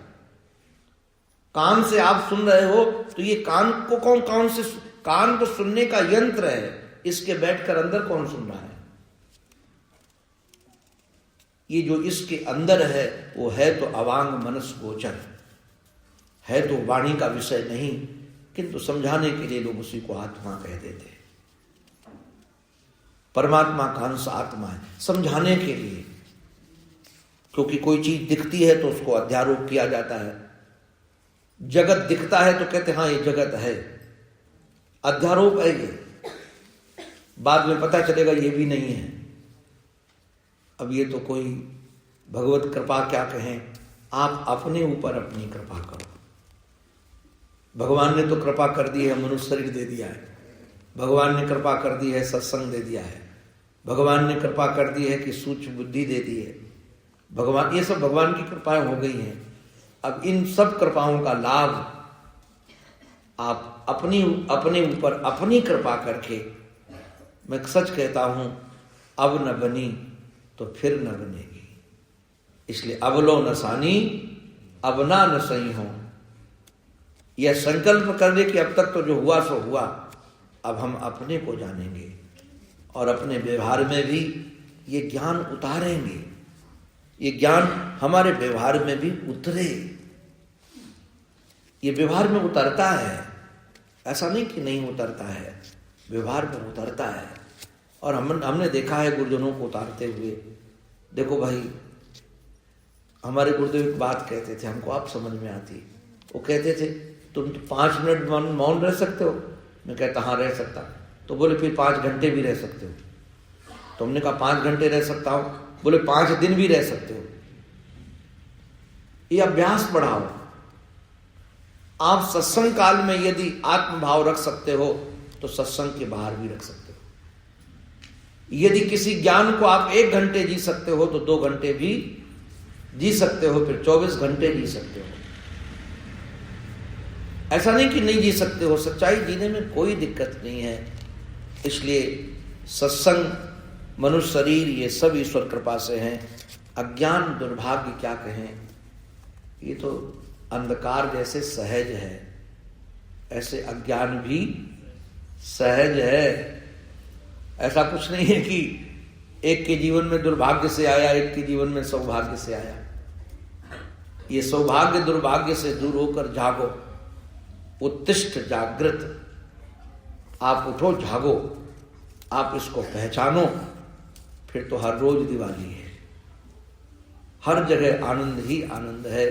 कान से आप सुन रहे हो, तो ये कान को कौन से, कान तो सुनने का यंत्र है, इसके बैठकर अंदर कौन सुन रहा है। ये जो इसके अंदर है, वो है तो अवांग मनस गोचर, है तो वाणी का विषय नहीं, किंतु समझाने के लिए लोग उसी को आत्मा कह देते हैं। परमात्मा का अंश आत्मा है, समझाने के लिए। क्योंकि कोई चीज दिखती है तो उसको अध्यारोप किया जाता है। जगत दिखता है तो कहते हाँ ये जगत है, अध्यारोप है ये। बाद में पता चलेगा ये भी नहीं है। अब ये तो कोई भगवत कृपा क्या कहें, आप अपने ऊपर अपनी कृपा करो। भगवान ने तो कृपा कर दी है, मनुष्य शरीर दे दिया है। भगवान ने कृपा कर दी है, सत्संग दे दिया है। भगवान ने कृपा कर दी है कि सूक्ष्म बुद्धि दे दी है। भगवान, ये सब भगवान की कृपाएं हो गई हैं। अब इन सब कृपाओं का लाभ आप अपने ऊपर अपनी कृपा करके, मैं सच कहता हूं, अब न बनी तो फिर न बनेगी। इसलिए अब लो न सानी, अब ना न सही हो। यह संकल्प कर ले कि अब तक तो जो हुआ सो हुआ, अब हम अपने को जानेंगे और अपने व्यवहार में भी ये ज्ञान उतारेंगे। ये ज्ञान हमारे व्यवहार में भी उतरे। ये व्यवहार में उतरता है, ऐसा नहीं कि नहीं उतरता है, व्यवहार में उतरता है। और हमने देखा है गुरुजनों को उतारते हुए। देखो भाई, हमारे गुरुदेव एक बात कहते थे, हमको आप समझ में आती। वो कहते थे तुम तो 5 मिनट मौन रह सकते हो। मैं कहता हाँ रह सकता। तो बोले फिर 5 घंटे भी रह सकते हो। तुमने कहा 5 घंटे रह सकता हो, बोले 5 दिन भी रह सकते हो। ये अभ्यास बढ़ाओ। आप सत्संग काल में यदि आत्मभाव रख सकते हो तो सत्संग के बाहर भी रख सकते हो। यदि किसी ज्ञान को आप 1 घंटे जी सकते हो तो 2 घंटे भी जी सकते हो, फिर 24 घंटे जी सकते हो। ऐसा नहीं कि नहीं जी सकते हो, सच्चाई जीने में कोई दिक्कत नहीं है। इसलिए सत्संग, मनुष्य शरीर, ये सब ईश्वर कृपा से हैं। अज्ञान, दुर्भाग्य क्या कहें, ये तो अंधकार जैसे सहज है, ऐसे अज्ञान भी सहज है। ऐसा कुछ नहीं है कि एक के जीवन में दुर्भाग्य से आया, एक के जीवन में सौभाग्य से आया। ये सौभाग्य दुर्भाग्य से दूर होकर जागो, उत्तिष्ठ जागृत, आप उठो, जागो, आप इसको पहचानो, फिर तो हर रोज दिवाली है, हर जगह आनंद ही आनंद है।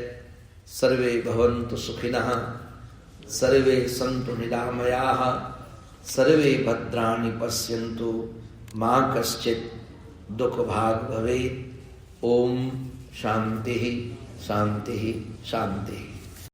सर्वे भवन्तु सुखिनः, सर्वे सन्तु निरामयाः, सर्वे भद्राणि पश्यन्तु, मा कश्चित् दुख भाग भवेत्। ओम शांति शांति शांति।